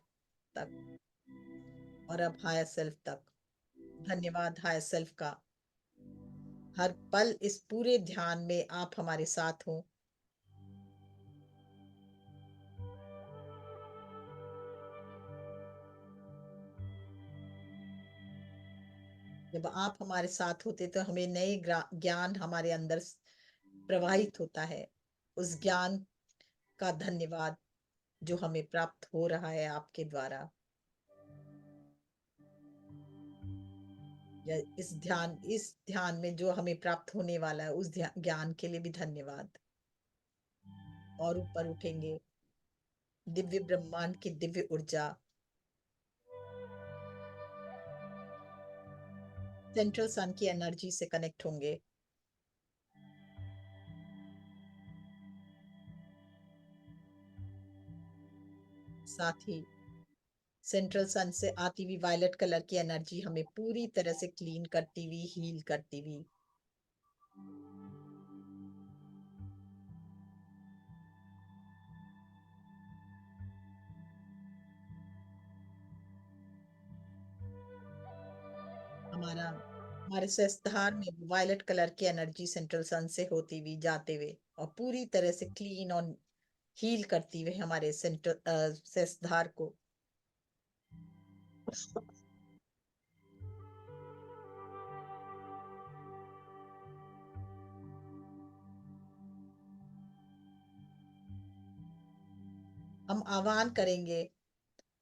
तक और अब हायर सेल्फ तक। धन्यवाद हायर सेल्फ का। हर पल इस पूरे ध्यान में आप हमारे साथ हो। जब आप हमारे साथ होते तो हमें नए ज्ञान हमारे अंदर प्रवाहित होता है। उस ज्ञान का धन्यवाद जो हमें प्राप्त हो रहा है आपके द्वारा। या इस ध्यान में जो हमें प्राप्त होने वाला है उस ज्ञान के लिए भी धन्यवाद। और ऊपर उठेंगे दिव्य ब्रह्मांड की दिव्य ऊर्जा। सेंट्रल सन की एनर्जी से कनेक्ट होंगे। साथ ही सेंट्रल सन से आती हुई वायलेट कलर की एनर्जी हमें पूरी तरह से क्लीन करती हुई हील करती हुई। हमारे सहस्त्रार में वायलेट कलर की एनर्जी सेंट्रल सन से होती हुई जाते हुए और पूरी तरह से क्लीन और हील करती हुए हमारे सहस्त्रार को। हम आह्वान करेंगे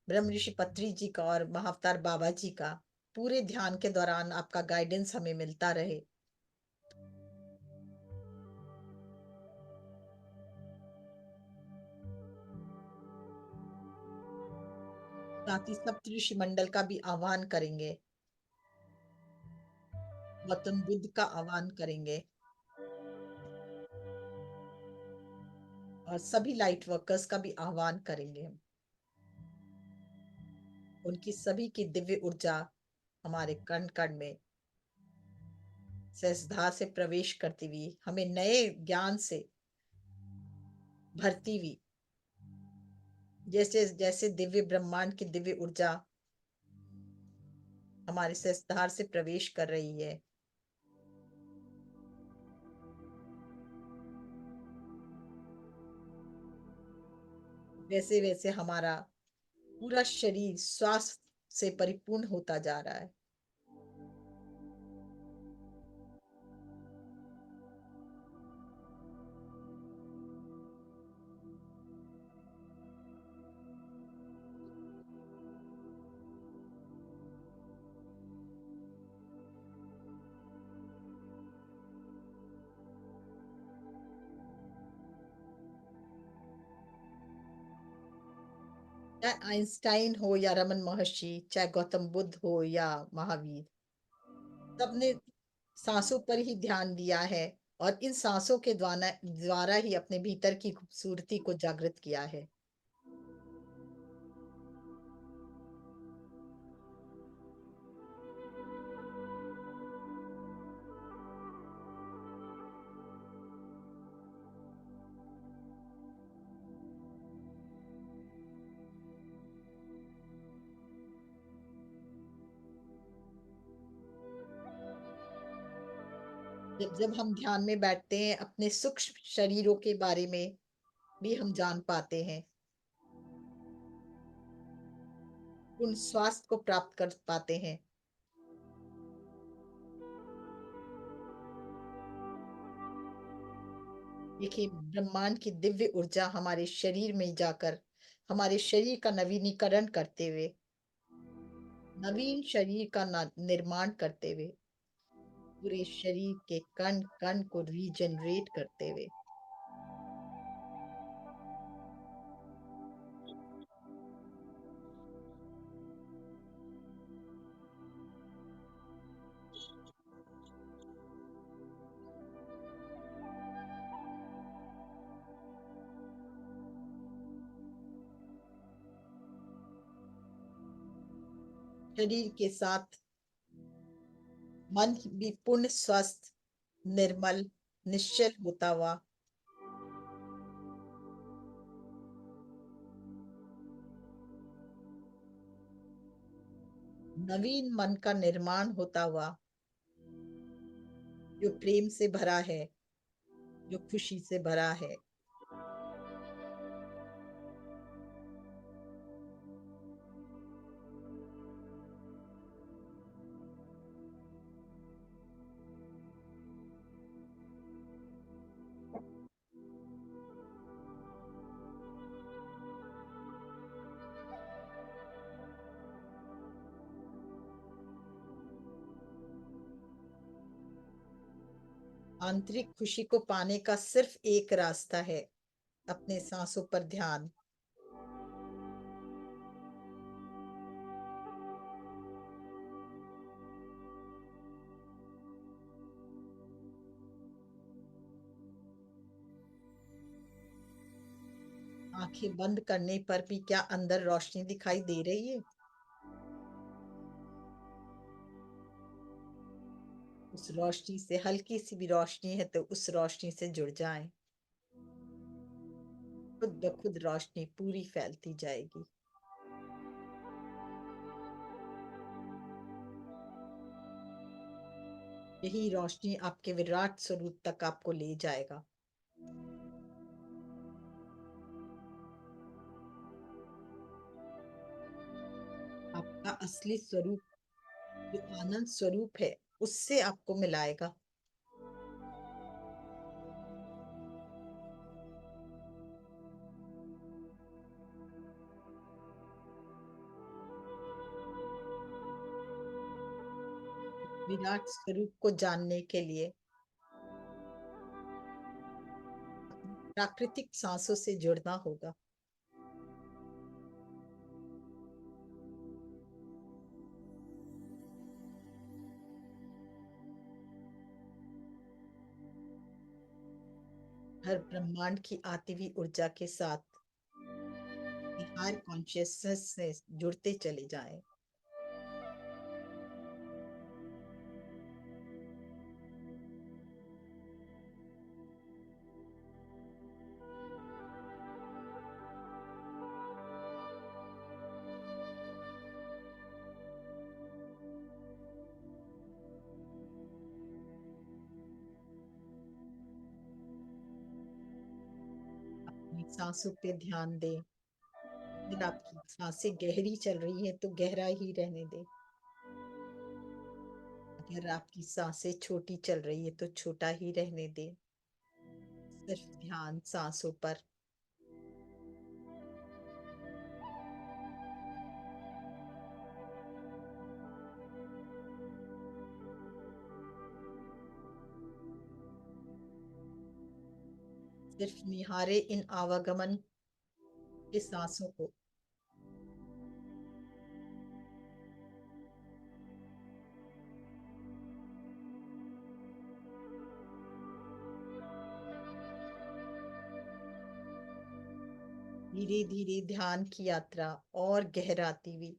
ब्रह्म ऋषि पत्री जी का और महाअवतार बाबा जी का। पूरे ध्यान के दौरान आपका गाइडेंस हमें मिलता रहे। साथ ही सप्तऋषि मंडल का भी आह्वान करेंगे। गौतम बुद्ध का आह्वान करेंगे और सभी लाइट वर्कर्स का भी आह्वान करेंगे। उनकी सभी की दिव्य ऊर्जा हमारे कण कण में सहस्त्रार से प्रवेश करती हुई हमें नए ज्ञान से भरती हुई। जैसे जैसे दिव्य ब्रह्मांड की दिव्य ऊर्जा हमारे सहस्त्रार से प्रवेश कर रही है, वैसे वैसे हमारा पूरा शरीर स्वास्थ्य से परिपूर्ण होता जा रहा है। चाहे आइंस्टाइन हो या रमन महर्षि, चाहे गौतम बुद्ध हो या महावीर, सबने सांसों पर ही ध्यान दिया है और इन सांसों के द्वारा ही अपने भीतर की खूबसूरती को जागृत किया है। जब जब हम ध्यान में बैठते हैं, अपने सूक्ष्म शरीरों के बारे में भी हम जान पाते हैं, पूर्ण स्वास्थ्य को प्राप्त कर पाते हैं। देखिए, ब्रह्मांड की दिव्य ऊर्जा हमारे शरीर में जाकर हमारे शरीर का नवीनीकरण करते हुए, नवीन शरीर का निर्माण करते हुए, पूरे शरीर के कण कण को रीजनरेट करते हुए, शरीर के साथ मन भी पूर्ण स्वस्थ, निर्मल, निश्चल होता हुआ, नवीन मन का निर्माण होता हुआ, जो प्रेम से भरा है, जो खुशी से भरा है। आंतरिक खुशी को पाने का सिर्फ एक रास्ता है, अपने सांसों पर ध्यान। आंखें बंद करने पर भी क्या अंदर रोशनी दिखाई दे रही है? उस रोशनी से, हल्की सी भी रोशनी है तो उस रोशनी से जुड़ जाएं। खुद ब खुद रोशनी पूरी फैलती जाएगी। यही रोशनी आपके विराट स्वरूप तक आपको ले जाएगा। आपका असली स्वरूप, जो आनंद स्वरूप है, उससे आपको मिलाएगा। विराट स्वरूप को जानने के लिए प्राकृतिक सांसों से जुड़ना होगा। हर ब्रह्मांड की आती हुई ऊर्जा के साथ हर कॉन्शियसनेस से जुड़ते चले जाएं। अपनी सांसों पे ध्यान दें। अगर आपकी सांसें गहरी चल रही है तो गहरा ही रहने दें। अगर आपकी सांसें छोटी चल रही है तो छोटा ही रहने दें। सिर्फ ध्यान सांसों पर। सिर्फ निहारे इन आवागमन के सांसों को। धीरे धीरे ध्यान की यात्रा और गहराती हुई।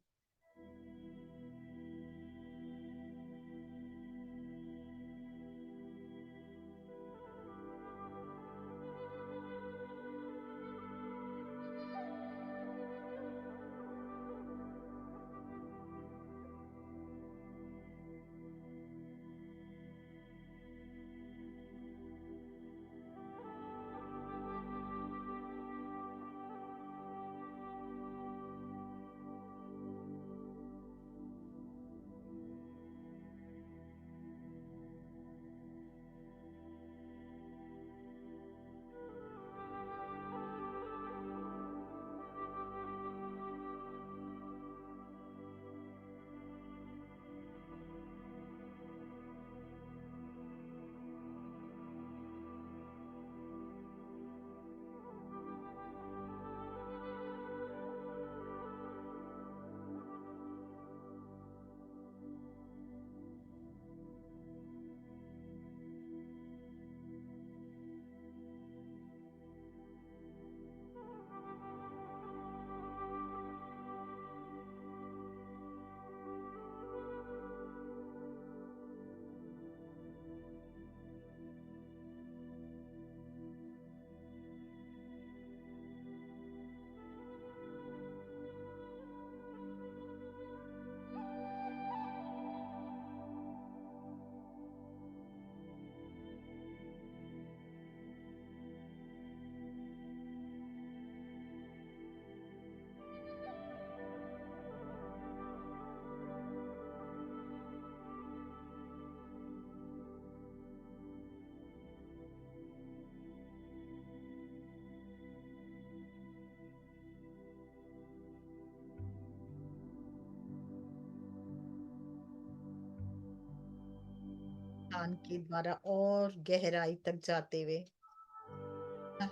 ध्यान के द्वारा और गहराई तक जाते हुए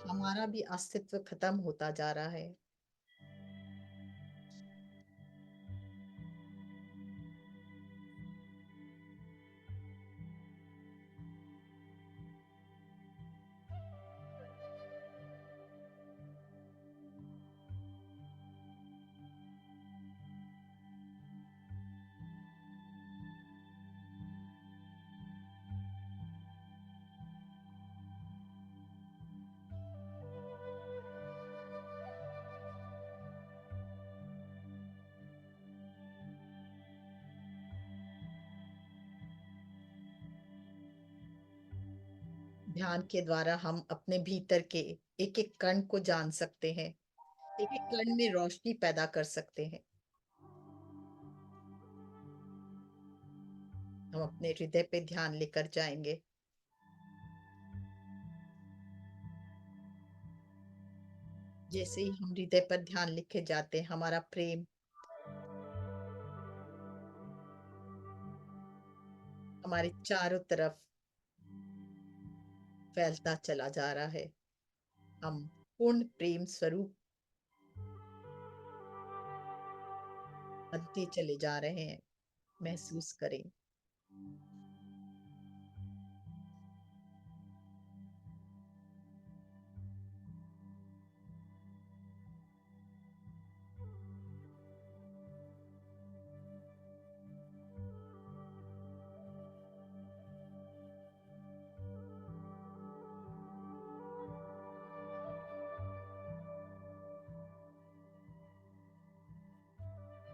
हमारा भी अस्तित्व खत्म होता जा रहा है। ध्यान के द्वारा हम अपने भीतर के एक एक कण को जान सकते हैं, एक एक कण में रोशनी पैदा कर सकते हैं। हम अपने हृदय पे ध्यान लेकर जाएंगे। जैसे ही हम हृदय पर ध्यान लेके जाते हैं, हमारा प्रेम हमारे चारों तरफ फैलता चला जा रहा है। हम पूर्ण प्रेम स्वरूप बनते चले जा रहे हैं। महसूस करें।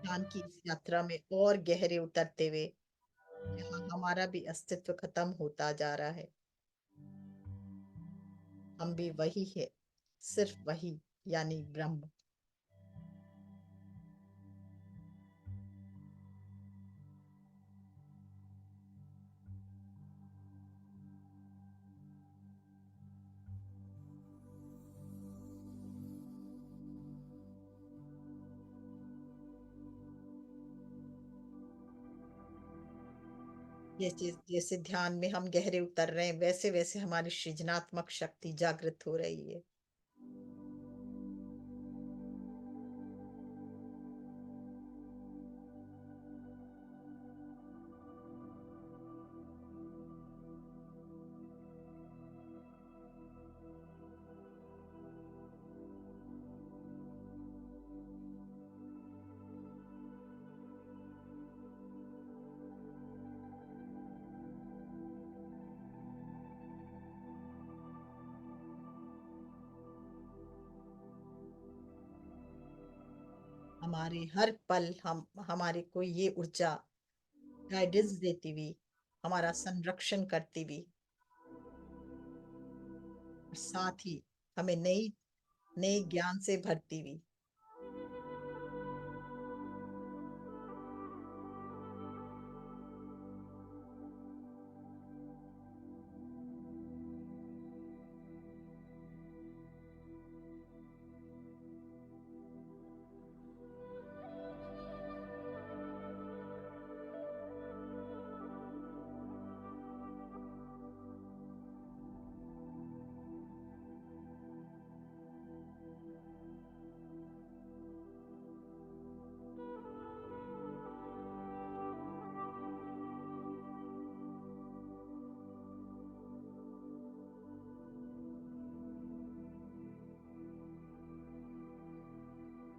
ध्यान की इस यात्रा में और गहरे उतरते हुए यहाँ हमारा भी अस्तित्व खत्म होता जा रहा है। हम भी वही है, सिर्फ वही, यानी ब्रह्म। जैसे जैसे ध्यान में हम गहरे उतर रहे हैं, वैसे वैसे हमारी सृजनात्मक शक्ति जागृत हो रही है। हमारे हर पल हमारे को ये ऊर्जा गाइडेंस देती हुई, हमारा संरक्षण करती हुई, और साथ ही हमें नई नई ज्ञान से भरती हुई।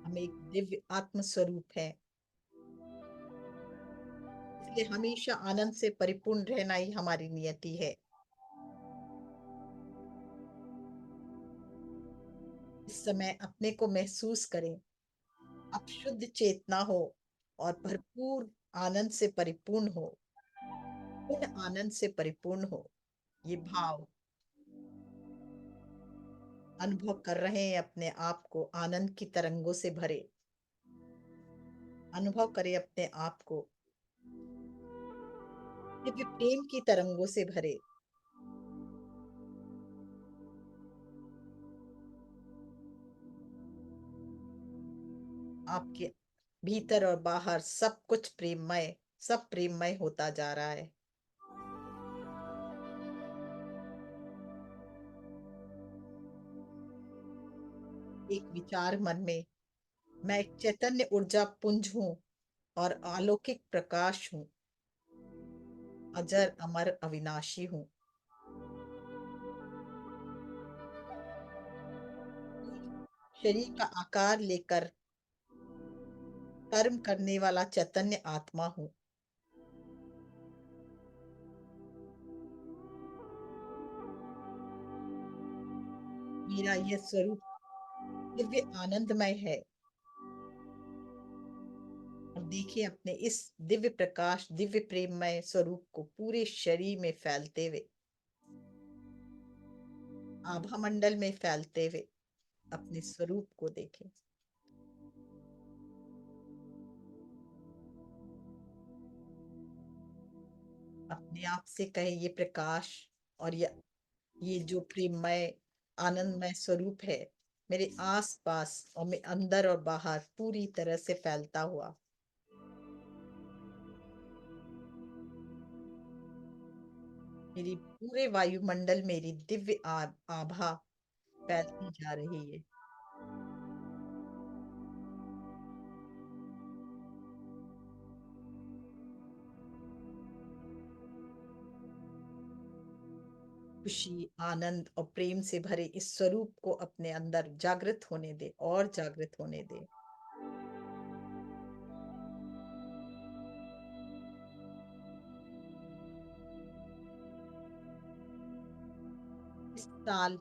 हम एक दिव्य आत्म स्वरूप है, इसलिए हमेशा आनंद से परिपूर्ण रहना ही हमारी नियति है। इस समय अपने को महसूस करें, आप शुद्ध चेतना हो और भरपूर आनंद से परिपूर्ण हो, पूर्ण आनंद से परिपूर्ण हो। ये भाव अनुभव कर रहे हैं, अपने आप को आनंद की तरंगों से भरे। अनुभव करें अपने आप को दिव्य प्रेम की तरंगों से भरे। आपके भीतर और बाहर सब कुछ प्रेममय, सब प्रेममय होता जा रहा है। एक विचार मन में, मैं एक चैतन्य ऊर्जा पुंज हूँ और अलौकिक प्रकाश हूँ, अजर अमर अविनाशी हूँ। शरीर का आकार लेकर कर्म करने वाला चैतन्य आत्मा हूँ। मेरा यह स्वरूप दिव्य आनंदमय है। और देखिए अपने इस दिव्य प्रकाश, दिव्य प्रेममय स्वरूप को पूरे शरीर में फैलते हुए, आभा मंडल में फैलते हुए अपने स्वरूप को देखें। अपने आप से कहे, ये प्रकाश और ये जो प्रेममय आनंदमय स्वरूप है, मेरे आस पास और मैं अंदर और बाहर पूरी तरह से फैलता हुआ। मेरी पूरे वायुमंडल मेरी दिव्य आभा फैलती जा रही है। खुशी, आनंद और प्रेम से भरे इस स्वरूप को अपने अंदर जागृत होने दे और जागृत होने दे। इस साल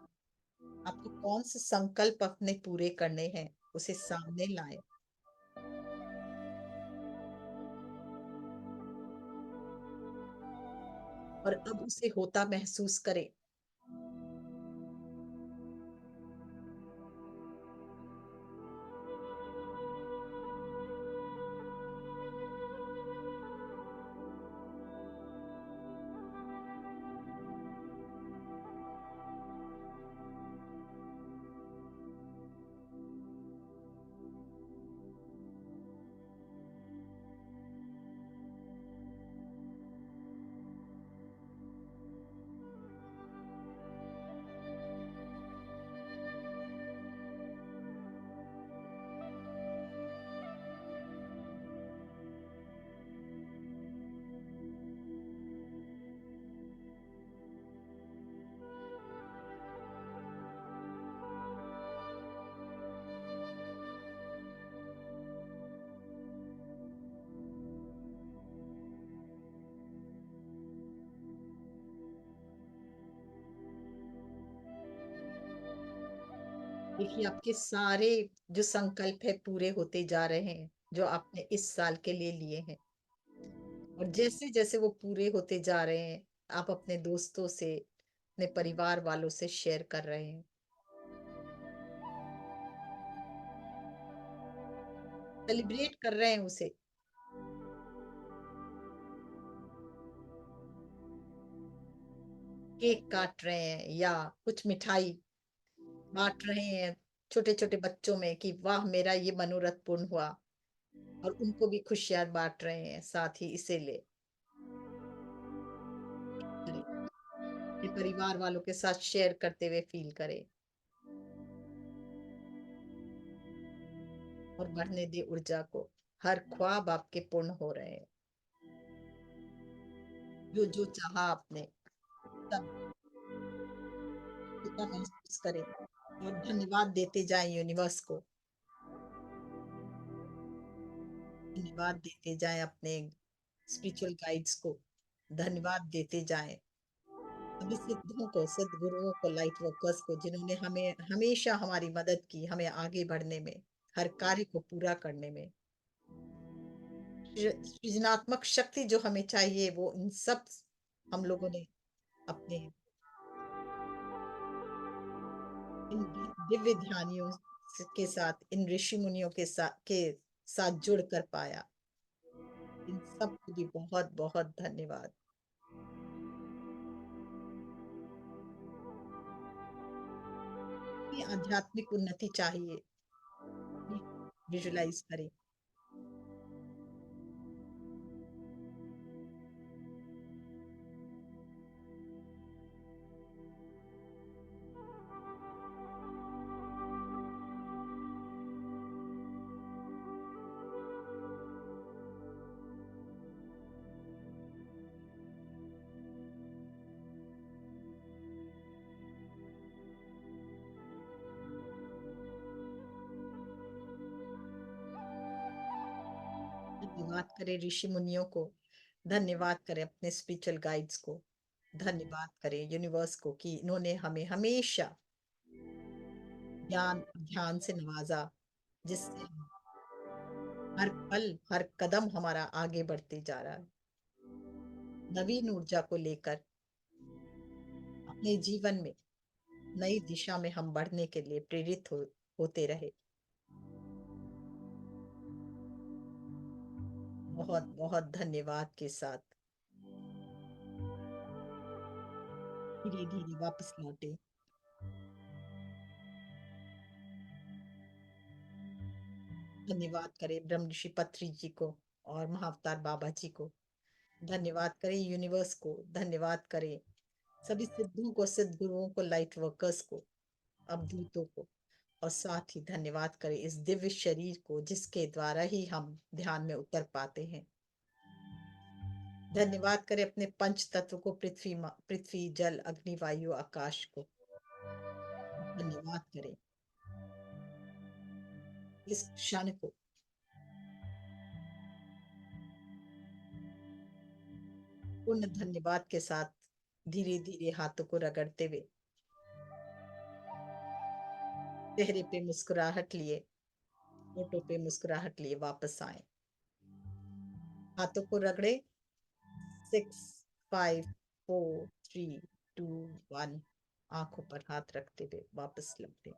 आपको कौन से संकल्प अपने पूरे करने हैं, उसे सामने लाएं। और अब उसे होता महसूस करें। देखिए आपके सारे जो संकल्प है पूरे होते जा रहे हैं, जो आपने इस साल के लिए लिए हैं, और जैसे जैसे वो पूरे होते जा रहे हैं, आप अपने दोस्तों से, अपने परिवार वालों से शेयर कर रहे हैं, सेलिब्रेट कर रहे हैं उसे। केक काट रहे हैं या कुछ मिठाई बांट रहे हैं छोटे छोटे बच्चों में कि वाह मेरा ये मनोरथ पूर्ण हुआ, और उनको भी खुशियां बांट रहे हैं साथ ही। इसे ले करें, अपने परिवार वालों के साथ शेयर करते हुए फील करें, और बढ़ने दे ऊर्जा को। हर ख्वाब आपके पूर्ण हो रहे हैं, जो जो चाहा आपने सब का महसूस करें, और धन्यवाद देते जाएं यूनिवर्स को। धन्यवाद देते जाएं अपने स्पिरिचुअल गाइड्स को, धन्यवाद देते जाएं सभी सिद्धों को, सद्गुरुओं को, लाइट वर्कर्स को, जिन्होंने हमें हमेशा हमारी मदद की, हमें आगे बढ़ने में, हर कार्य को पूरा करने में। सृजनात्मक शक्ति जो हमें चाहिए, वो इन सब हम लोगों ने अपने इन दिव्य ध्यानियों के साथ, इन ऋषि मुनियों के साथ जुड़ कर पाया। इन सबको भी बहुत बहुत धन्यवाद। अपनी आध्यात्मिक उन्नति चाहिए, विजुलाइज करें। धन्यवाद करें ऋषि मुनियों को, धन्यवाद करें अपने स्पिरिचुअल गाइड्स को, धन्यवाद करें यूनिवर्स को कि इन्होंने हमें हमेशा ज्ञान ध्यान से नवाजा, जिससे हम हर पल हर कदम हमारा आगे बढ़ते जा रहा है, नवीन ऊर्जा को लेकर अपने जीवन में नई दिशा में हम बढ़ने के लिए प्रेरित होते रहे। बहुत बहुत धन्यवाद के साथ धीरे धीरे वापस लौटे। धन्यवाद करें ब्रह्म ऋषि पत्री जी को और महाअवतार बाबा जी को। धन्यवाद करें यूनिवर्स को, धन्यवाद करें सभी सिद्धों को, सिद्ध गुरुओं को, लाइट वर्कर्स को, अवधूतों को, और साथ ही धन्यवाद करें इस दिव्य शरीर को, जिसके द्वारा ही हम ध्यान में उतर पाते हैं। धन्यवाद करें अपने पंच तत्व को, पृथ्वी जल अग्नि वायु आकाश को। धन्यवाद करें इस क्षण को, पूर्ण धन्यवाद के साथ धीरे धीरे हाथों को रगड़ते हुए चेहरे पे मुस्कुराहट लिए, होठों पे मुस्कुराहट लिए वापस आए। हाथों को रगड़े। 6 5 4 3 2 1। आंखों पर हाथ रखते हुए वापस लौटे।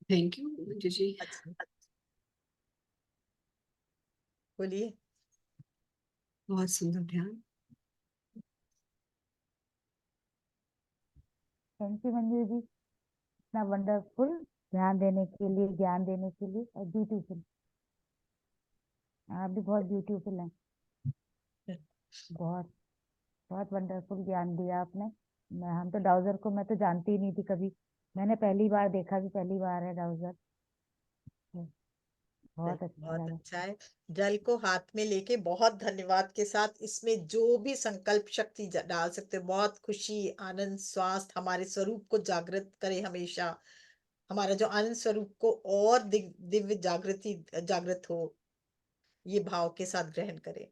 Thank you Manju ji. अच्छा, बोलिए। बहुत सुंदर ध्यान। थैंक यू मंजू जी, इतना वंडरफुल ध्यान देने के लिए, ज्ञान देने के लिए, और ब्यूटीफुल। आप भी बहुत ब्यूटीफुल हैं। बहुत बहुत वंडरफुल ज्ञान दिया आपने। हम तो डाउजर को मैं तो जानती ही नहीं थी कभी, मैंने पहली बार देखा, भी पहली बार है डाउजर। बहुत अच्छा बहुत लगा। अच्छा है। जल को हाथ में लेके बहुत धन्यवाद के साथ इसमें जो भी संकल्प शक्ति डाल सकते हो, बहुत खुशी, आनंद, स्वास्थ्य हमारे स्वरूप को जागृत करे हमेशा, हमारा जो आनंद स्वरूप को और दिव्य जागृत हो, ये भाव के साथ ग्रहण करें।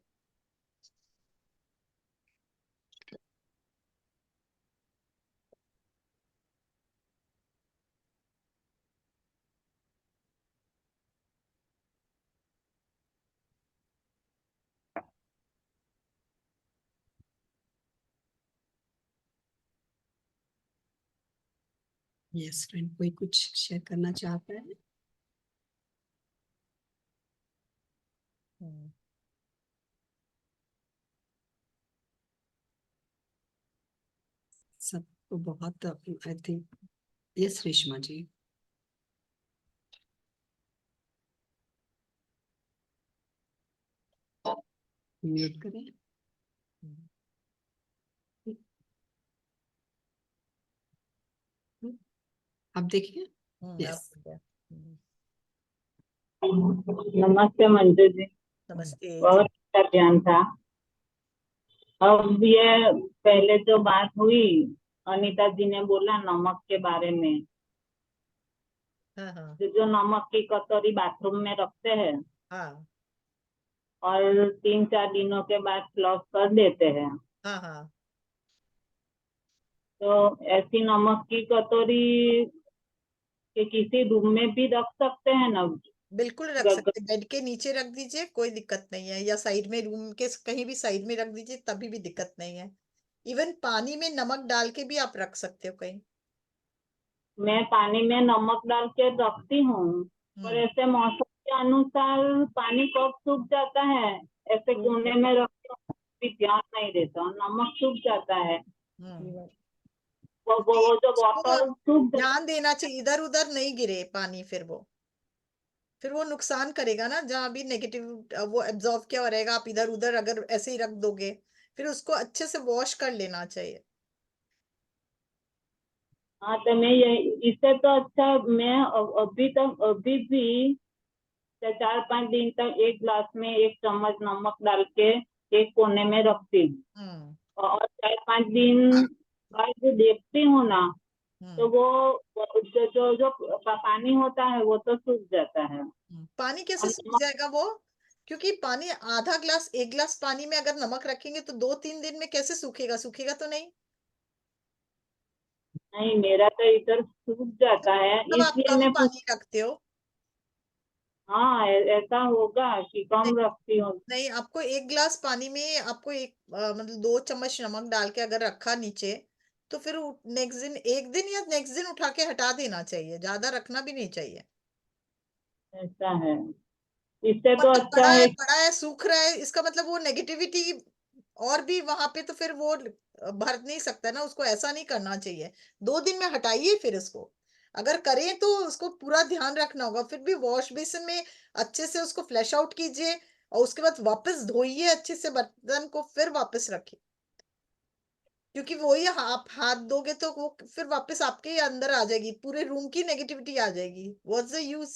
यस फ्रेंड, कोई कुछ शेयर करना चाहता है? हम्म। सबको बहुत, I think, yes Reshma ji. Mute करें। आप देखिए। अब यस। हो गया। नमस्ते मंजू जी, नमस्ते जी। बहुत अच्छा ज्ञान था। अब ये पहले जो बात हुई, अनीता जी ने बोला नमक के बारे में, हाँ हाँ जो नमक की कटोरी बाथरूम में रखते हैं हाँ और 3-4 दिनों के बाद फ्लश कर देते हैं, हाँ हाँ, तो ऐसी नमक की कटोरी के किसी रूम में भी रख सकते हैं ना? बिल्कुल रख सकते, बेड के नीचे रख दीजिए, कोई दिक्कत नहीं है, या साइड में रूम के कहीं भी साइड में रख दीजिए, तभी भी दिक्कत नहीं है। इवन पानी में नमक डाल के भी आप रख सकते हो कहीं। मैं पानी में नमक डाल के रखती हूँ, पर ऐसे मौसम के अनुसार पानी कब सूख जाता है, ऐसे कोने में रखती हूँ, भी ध्यान नहीं देता, नमक सूख जाता है। हम्म वो जो उसको बॉटल सूख जाता ध्यान देना चाहिए, इधर उधर नहीं गिरे पानी, फिर वो नुकसान करेगा ना, जहाँ भी नेगेटिव वो एब्जॉर्ब किया हुआ रहेगा, आप इधर उधर अगर ऐसे ही रख दोगे, फिर उसको अच्छे से वॉश कर लेना चाहिए। हाँ, तो मैं यही, इससे तो अच्छा मैं अभी भी 4-5 दिन तक एक गिलास में 1 चम्मच नमक डाल के एक कोने में रखती हूँ, हम्म और 4-5 दिन बाद जो देखती हूँ ना, तो हम्म जो पानी होता है वो तो सूख जाता है। पानी और कैसे सूख नमक जाएगा वो? क्योंकि पानी आधा ग्लास, 1 ग्लास पानी में अगर नमक रखेंगे तो 2-3 दिन में कैसे सूखेगा? सूखेगा तो नहीं। नहीं, मेरा तो इधर सूख जाता है, तब आप इसलिए कम मैं पूछ। पानी रखते हो। हाँ, ऐसा होगा कि नहीं कम रखती हूँ। नहीं, आपको 1 ग्लास पानी में आपको मतलब 2 चम्मच नमक डाल के अगर रखा नीचे, तो फिर नेक्स्ट दिन, एक दिन या नेक्स्ट दिन उठा के हटा देना चाहिए, ज्यादा रखना भी नहीं चाहिए। ऐसा है, इससे तो मतलब अच्छा है। पड़ा है सूख रहा है, इसका मतलब वो नेगेटिविटी और भी वहां पे, तो फिर वो भर नहीं सकता ना, उसको ऐसा नहीं करना चाहिए। 2 दिन में हटाइए फिर उसको। अगर करें तो उसको पूरा ध्यान रखना होगा, फिर भी वॉश बेसिन में अच्छे से उसको फ्लैश आउट कीजिए, और उसके बाद वापस धोइए अच्छे से बर्तन को, फिर वापस रखिए। क्योंकि वही आप हाथ दोगे तो वो फिर वापस आपके ही अंदर आ जाएगी, पूरे रूम की नेगेटिविटी आ जाएगी। What's the use?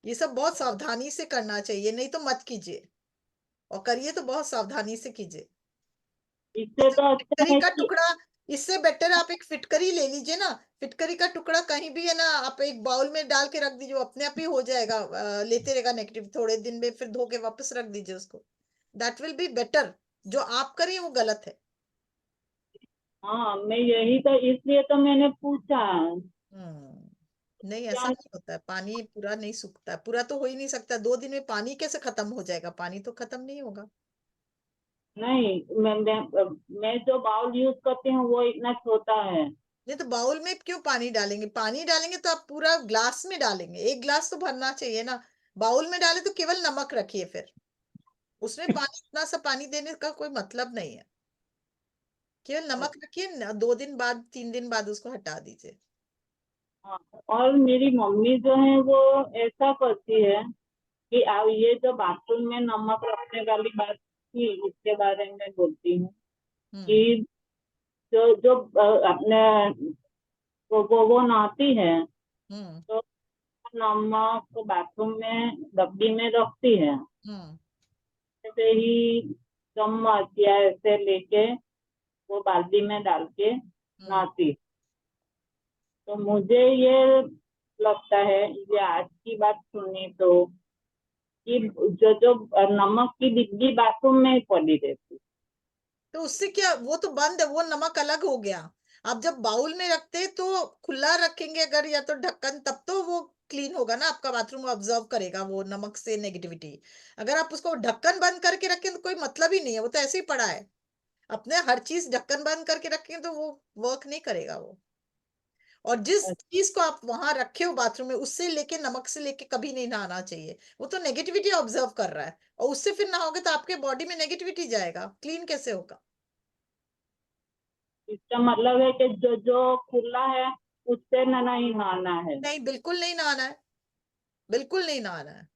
ये सब बहुत सावधानी से करना चाहिए, नहीं तो मत कीजिए, और करिए तो बहुत सावधानी से कीजिए। इससे तो अच्छा फिटकरी है का कि टुकड़ा, इससे बेटर आप एक फिटकरी ले लीजिए ना। फिटकरी का टुकड़ा कहीं भी है ना, आप एक बाउल में डाल के रख दीजिए, वो अपने आप ही हो जाएगा, लेते रहेगा नेगेटिव, थोड़े दिन में फिर धो के वापस रख दीजिए उसको। That will be better. जो आप करिए वो गलत है। हाँ, मैं यही तो, इसलिए तो मैंने पूछा। नहीं, ऐसा क्या? नहीं होता है, पानी पूरा नहीं सूखता है, पूरा तो हो ही नहीं सकता। 2 दिन में पानी कैसे खत्म हो जाएगा? पानी तो खत्म नहीं होगा। नहीं, मैं जो बाउल यूज करती हूँ वो इतना छोटा है। नहीं तो बाउल में क्यों पानी डालेंगे? पानी डालेंगे तो आप पूरा ग्लास में डालेंगे, 1 ग्लास तो भरना चाहिए ना। बाउल में डाले तो केवल नमक रखिए, फिर उसमें पानी, इतना सा पानी देने का कोई मतलब नहीं है। केवल नमक रखिए, 2 दिन बाद 3 दिन बाद उसको हटा दीजिए। हाँ, और मेरी मम्मी जो है वो ऐसा करती है कि ये जो बाथरूम में नमक रखने वाली बात थी, उसके बारे में बोलती हूँ हम्म कि जो जो अपने तो वो नहाती है हम्म तो नमक बाथरूम में डब्बी में रखती है, हम्म ऐसे ही चम्मच या ऐसे लेके वो बाल्टी में डाल के हम्म नहाती। तो मुझे ये लगता है, ये आज की बात सुनी तो, कि जो नमक की डिब्बी बाथरूम में ही पड़ी रहती। तो उससे क्या, वो तो बंद है, वो नमक अलग हो गया। आप जब बाउल में रखते हैं तो खुला रखेंगे अगर, या तो ढक्कन, तब तो वो क्लीन होगा ना, आपका बाथरूम ऑब्जर्व करेगा वो नमक से नेगेटिविटी। अगर आप उसको ढक्कन बंद करके रखें तो कोई मतलब ही नहीं है, वो तो ऐसे ही पड़ा है। अपने हर चीज ढक्कन बंद करके रखें तो वो वर्क नहीं करेगा वो। और जिस चीज को आप वहां रखे हो बाथरूम में, उससे लेके, नमक से लेके कभी नहीं नहाना चाहिए। वो तो नेगेटिविटी ऑब्जर्व कर रहा है, और उससे फिर नहाओगे तो आपके बॉडी में नेगेटिविटी जाएगा, क्लीन कैसे होगा? इसका मतलब है कि जो जो खुला है उससे नहीं नहाना है। नहीं, बिल्कुल नहीं नहाना है, बिल्कुल नहीं नहाना है।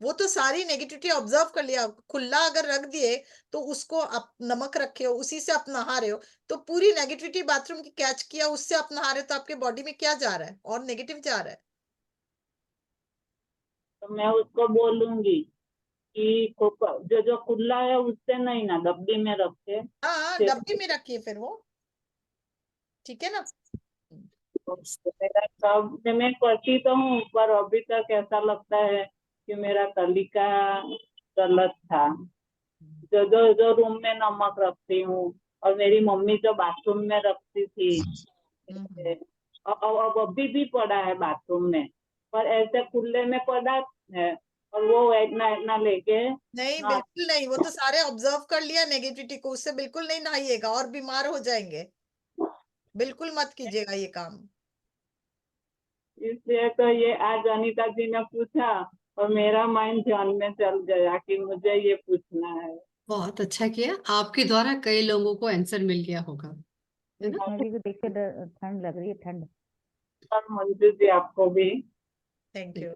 वो तो सारी नेगेटिविटी ऑब्जर्व कर लिया। खुला अगर रख दिए तो उसको आप नमक रखे हो, उसी से आप नहा रहे हो, तो पूरी नेगेटिविटी बाथरूम की कैच किया, उससे आप नहा रहे हो, तो आपके बॉडी में क्या जा रहा है? और नेगेटिव जा रहा है। तो मैं उसको बोलूंगी कि जो जो खुला है उससे नहीं ना, डब्बी में रखे। हाँ, डब्बे में रखिए फिर वो, ठीक है ना? मेरा सब मैं करती तो हूँ, पर अभी तक ऐसा लगता है कि मेरा तरीका गलत था। जो रूम में नमक रखती हूँ, और मेरी मम्मी जो बाथरूम में रखती थी, अब अभी भी पड़ा है बाथरूम में, पर ऐसे खुले में पड़ा है, और वो इतना इतना लेके नहीं, ना। बिल्कुल नहीं, वो तो सारे ऑब्जर्व कर लिया नेगेटिविटी को, उससे बिल्कुल नहीं नहाइएगा और बीमार हो जाएंगे। बिल्कुल मत कीजिएगा ये काम। इसलिए तो ये आज अनीता जी ने पूछा, और मेरा माइंड ध्यान में चल गया कि मुझे ये पूछना है। बहुत अच्छा किया, आपके द्वारा कई लोगों को आंसर मिल गया होगा, है ना? कृष्णा जी को देख के ठंड लग रही है, ठंड। और मंजू जी आपको भी। Thank you.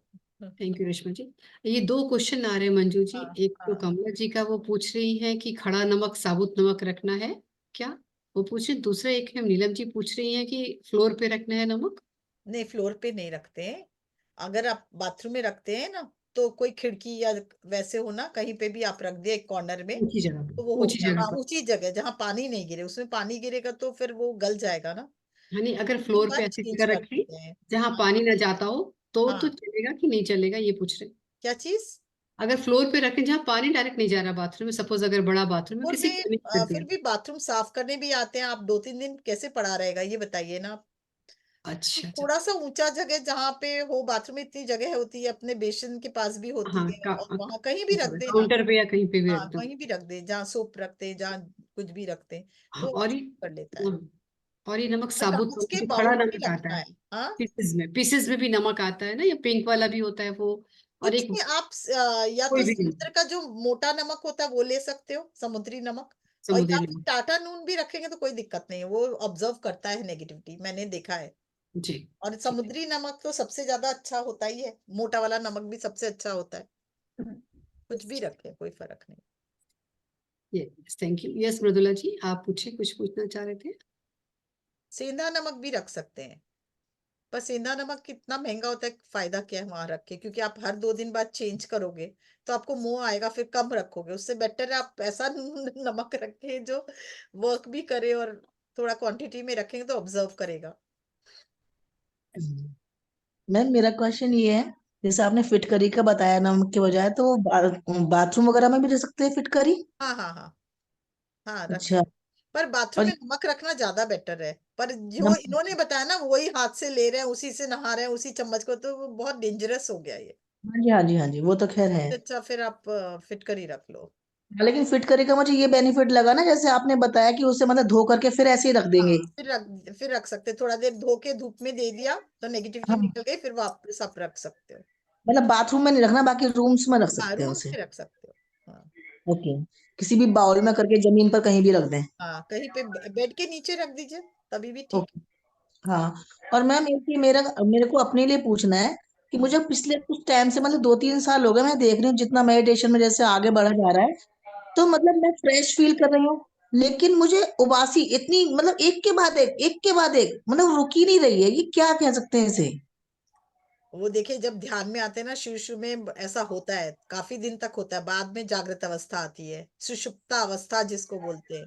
Thank you Reshma ji. ये दो क्वेश्चन आ रहे हैं मंजू जी। हाँ, एक तो हाँ। कमला जी का, वो पूछ रही हैं कि खड़ा नमक साबुत नमक रखना है क्या, वो पूछ रही। दूसरा एक है नीलम जी पूछ रही हैं कि फ्लोर पे रखना है नमक। नहीं, फ्लोर पे नहीं रखते हैं। अगर आप बाथरूम में रखते हैं ना, तो कोई खिड़की या वैसे हो ना, कहीं पे भी आप रख दिए एक कॉर्नर में, ऊंची जगह तो वो पर, हो ऊंची गया। जगह हाँ, पर। ऊंची जगह जहाँ पानी नहीं गिरे, उसमें पानी गिरेगा तो फिर वो गल जाएगा ना। यानी अगर एक फ्लोर बार पे ऐसी चेंज जगह कर रखें देते हैं। जहाँ हाँ, पानी ना जाता हो तो हाँ। चलेगा कि नहीं चलेगा, ये पूछ रहे हैं। क्या चीज? अगर फ्लोर पे रखें जहाँ पानी डायरेक्ट नहीं जा रहा बाथरूम में, सपोज अगर बड़ा बाथरूम है, फ्लोर किसी में कोने में रख फिर दिया। भी बाथरूम साफ करने भी आते हैं, आप 2-3 दिन कैसे पड़ा रहेगा ये बताइए ना। अच्छा अच्छा। थोड़ा सा ऊंचा जगह जहाँ पे हो, बाथरूम में इतनी जगह होती है, अपने बेसिन के पास भी होती हाँ, है, और वहां कहीं भी रख देना। काउंटर पे या कहीं पे भी हाँ, रख दो। कहीं भी रख दे, जहाँ सोप रखते, जहाँ कुछ भी रखते, हाँ, तो और ये कर लेता है। हाँ, और ये नमक और साबुत कांच नमक के जो खड़ा बाउल में नमक आता रखना है, है। हाँ, पीसेस में भी नमक आता है ना, ये पिंक वाला भी होता है वो। और कुछ एक नहीं, आप या कोई तो भी नहीं, समुद्र का जो मोटा नमक होता है वो ले सकते हो, समुद्री नमक। और समुद्री या फिर नमक। टाटा नून भी रखेंगे तो कोई दिक्कत नहीं है, वो ऑब्जर्व करता है नेगेटिविटी, मैंने देखा है। जी और ठीक है। समुद्री नमक तो सबसे ज्यादा अच्छा होता ही है, मोटा वाला नमक भी सबसे अच्छा होता है। कुछ भी रखे, कोई फर्क नहीं। Yes thank you. Yes Mridula ji, आप पूछे, कुछ पूछना चाह रहे थे। सेंधा नमक भी रख सकते हैं, पर सेंधा नमक कितना महंगा होता है, फायदा क्या है वहां रख के, क्योंकि आप हर 2 दिन बाद चेंज करोगे तो आपको मोह आएगा, फिर कम रखोगे। उससे बेटर है आप ऐसा नमक रखें जो वर्क भी करे, और थोड़ा क्वांटिटी में रखेंगे तो ऑब्जर्व करेगा। मैम मेरा क्वेश्चन ये है, जैसे आपने फिटकरी का बताया नमक के बजाय, तो वो बाथरूम वगैरह में भी रख सकते हैं फिटकरी? हाँ, हाँ, हाँ, हाँ, रख अच्छा। सकते। पर बाथरूम और में नमक रखना ज्यादा बेटर है, पर जो नमक, इन्होंने बताया ना, वही हाथ से ले रहे हैं, उसी से नहा रहे हैं, उसी चम्मच को, तो वो बहुत डेंजरस हो गया ये। हाँ जी हाँ जी हाँ जी, वो तो खैर है। अच्छा, फिर आप फिटकरी रख लो। हाँ, लेकिन फिटकरी का मुझे ये बेनिफिट लगा ना, जैसे आपने बताया कि उसे मतलब धो करके फिर ऐसे ही रख हाँ, देंगे। फिर रख सकते, थोड़ा देर धो के धूप में दे दिया तो नेगेटिविटी हाँ, निकल गई, फिर वापस आप रख सकते हो। मतलब बाथरूम में नहीं रखना, बाकी रूम्स में रख हाँ, सकते हैं रूम्स उसे। में रख सकते हो। हाँ, ओके। किसी भी बाउल में करके जमीन पर कहीं भी रख दें। हाँ, कहीं पे बेड के नीचे रख दीजिए, तभी भी ठीक ओके। हाँ। और मैम एक ही मेरे को अपने लिए पूछना है कि है। मुझे पिछले कुछ टाइम से, मतलब 2-3 साल हो गए, मैं देख रही हूँ जितना मेडिटेशन में जैसे आगे बढ़ा जा रहा है, तो मतलब मैं फ्रेश फील कर रही हूँ। लेकिन मुझे उबासी इतनी, मतलब एक के बाद एक, मतलब रुक ही नहीं रही है। ये क्या कह सकते हैं इसे? वो देखिए, जब ध्यान में आते हैं ना, शुरू शुरू में ऐसा होता है, काफी दिन तक होता है, बाद में जागृत अवस्था आती है, सुषुप्ता अवस्था जिसको बोलते हैं।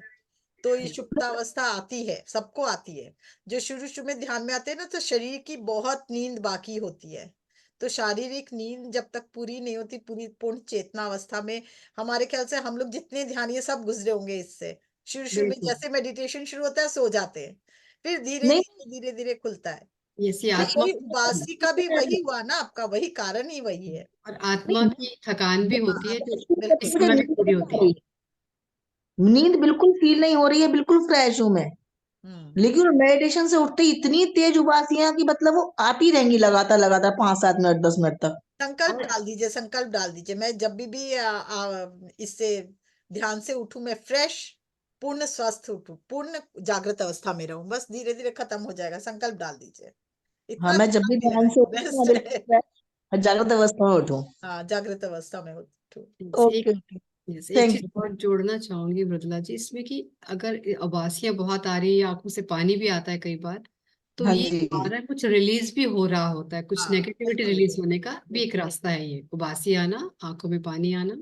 तो ये सुप्तावस्था आती है, सबको आती है। जो शुरू शुरू में ध्यान में आते हैं ना, तो शरीर की बहुत नींद बाकी होती है। तो शारीरिक नींद जब तक पूरी नहीं होती, पूरी पूर्ण चेतना अवस्था में, हमारे ख्याल से हम लोग जितने ध्यानी है सब गुजरे होंगे इससे। शुरू शुरू में बिल्कुल। जैसे मेडिटेशन शुरू होता है, सो जाते हैं, फिर धीरे नहीं, धीरे धीरे धीरे खुलता है। ये तो आत्मा वही उबासी का भी वही हुआ ना, आपका वही कारण ही वही है। और आत्मा की थकान भी होती है जो इस बिल्कुल। समय भी नींद पूरी नहीं होती आ है। रही, नींद बिल्कुल फील नहीं हो रही है, बिल्कुल फ्रेश हूं मैं। लेकिन मेडिटेशन से उठते ही इतनी तेज उबासियां कि मतलब वो आती रहेंगी लगातार लगातार 5-7 मिनट 10 मिनट तक। संकल्प डाल दीजिए, संकल्प डाल दीजिए, मैं जब भी इससे ध्यान से उठूं, मैं फ्रेश, पूर्ण स्वस्थ उठूं, पूर्ण जागृत अवस्था में रहूं, बस धीरे धीरे खत्म हो जाएगा। संकल्प डाल दीजिए, हाँ, इतना मैं जब ध्यान भी नहीं ध्यान से लगाएंगे, उठूं मैं बेस्ट बिल्कुल है। फ्रेश जागृत अवस्था में उठूं। हाँ, जागृत अवस्था में उठूं। एक ओके ओके, एक थैंक चीज यू। और जोड़ना चाहूंगी मृदुला जी इसमें कि अगर उबासियां बहुत आ रही है, आंखों से पानी भी आता है कई बार, तो हाँ ये जी, हमारा कुछ रिलीज भी हो रहा होता है, कुछ हाँ, नेगेटिविटी बिल्कुल रिलीज होने का भी एक बिल्कुल। रास्ता है, ये उबासी आना, आंखों में पानी आना।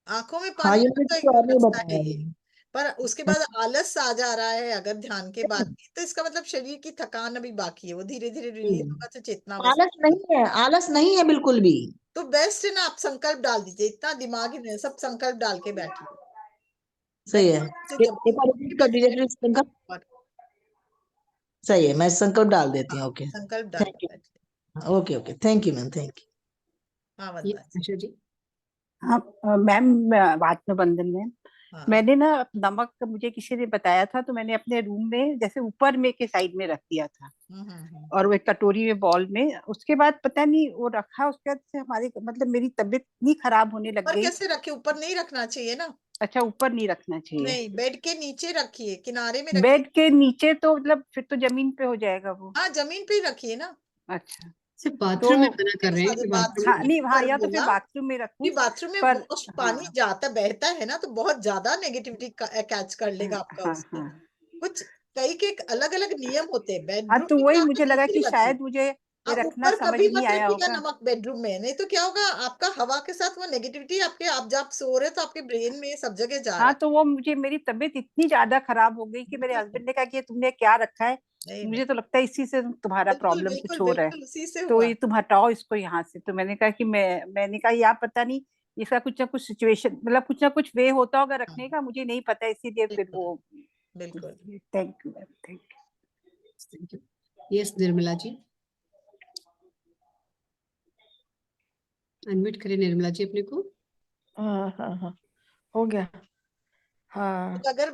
आंखों में हाँ, पानी ये आना मुझे तो किसी एक और ने रास्ता है बताया ये। है। पर उसके बाद आलस आ जा रहा है अगर ध्यान के बाद भी, तो इसका मतलब शरीर की थकान अभी बाकी है, वो धीरे धीरे रिलीज होगा तो चेतना आलस अवस्था। नहीं है, आलस नहीं है बिल्कुल भी। तो बेस्ट है ना, आप संकल्प डाल दीजिए, इतना दिमाग ही नहीं, सब संकल्प डाल के बैठिए। मैं सही है। से जब भी एक बार उठूंगी, रिपीट मैं कर दीजिए फ्रेश प्लीज संकल्प। और सही है, मैं संकल्प डाल देती हूँ। हाँ, ओके, संकल्प डाल थैंक के बैठिए। You. Okay okay, thank you ma'am, thank you. हाँ, ये वंदना जी। आशा जी। हाँ मैम, वात्मबंधन मैम, हाँ, मैंने ना नमक मुझे किसी ने बताया था, तो मैंने अपने रूम में जैसे ऊपर में के साइड में रख दिया था, और वो एक कटोरी में बॉल में, उसके बाद पता नहीं वो रखा, उसके बाद से हमारी मतलब मेरी तबीयत इतनी खराब होने लग ऊपर गई। कैसे रखे, ऊपर नहीं रखना चाहिए ना। अच्छा, ऊपर नहीं रखना चाहिए? नहीं, बेड के नीचे रखिए, किनारे में रखिए। बेड के नीचे तो मतलब फिर तो जमीन पे हो जाएगा वो। हाँ, जमीन पे ही रखिए ना। अच्छा, सिर्फ तो बाथरूम में मना कर रहे हैं कि बाथरूम बाथरूम हाँ में नहीं, हाँ ऊपर या तो फिर बोला, बाथरूम में कि रखूं, बाथरूम में पर वॉश पानी हाँ जाता बहता है ना, तो बहुत ज्यादा नेगेटिविटी कैच कर लेगा आपका हाँ उससे। हाँ कुछ कई के अलग अलग नियम होते हैं, हाँ, बेडरूम तो में वही क्या होता मुझे है, लगा नीचे कि रखिए। शायद मुझे ये रखना ऊपर समझ कभी नहीं मत आया रखिएगा होगा। नमक बेडरूम में, नहीं तो क्या होगा, आपका हवा के साथ वो नेगेटिविटी आपके, आप जब सो रहे हो तो आपके ब्रेन में सब जगह जा रहा हाँ, है। तो वो मुझे, मेरी तबीयत इतनी ज्यादा खराब हो गई कि मेरे हस्बैंड ने कहा कि ये तुमने क्या रखा है, नहीं नहीं, मुझे तो लगता है इसी से तुम्हारा बिल्कुल प्रॉब्लम कुछ बिल्कुल हो रहा है, बिल्कुल उसी से तो हुआ। ये तुम हटाओ इसको यहाँ से। तो मैंने कहा कि मैंने कहा यार पता नहीं, इसका कुछ ना कुछ सिचुएशन, मतलब कुछ ना कुछ वे होता होगा हाँ, रखने का, मुझे नहीं पता, इसीलिए फिर बिल्कुल वो। बिल्कुल। Thank you ma'am, thank thank you. Yes Nirmala ji, unmute करें निर्मला जी अपने को। हाँ हाँ हाँ, हो गया। हाँ तो अगर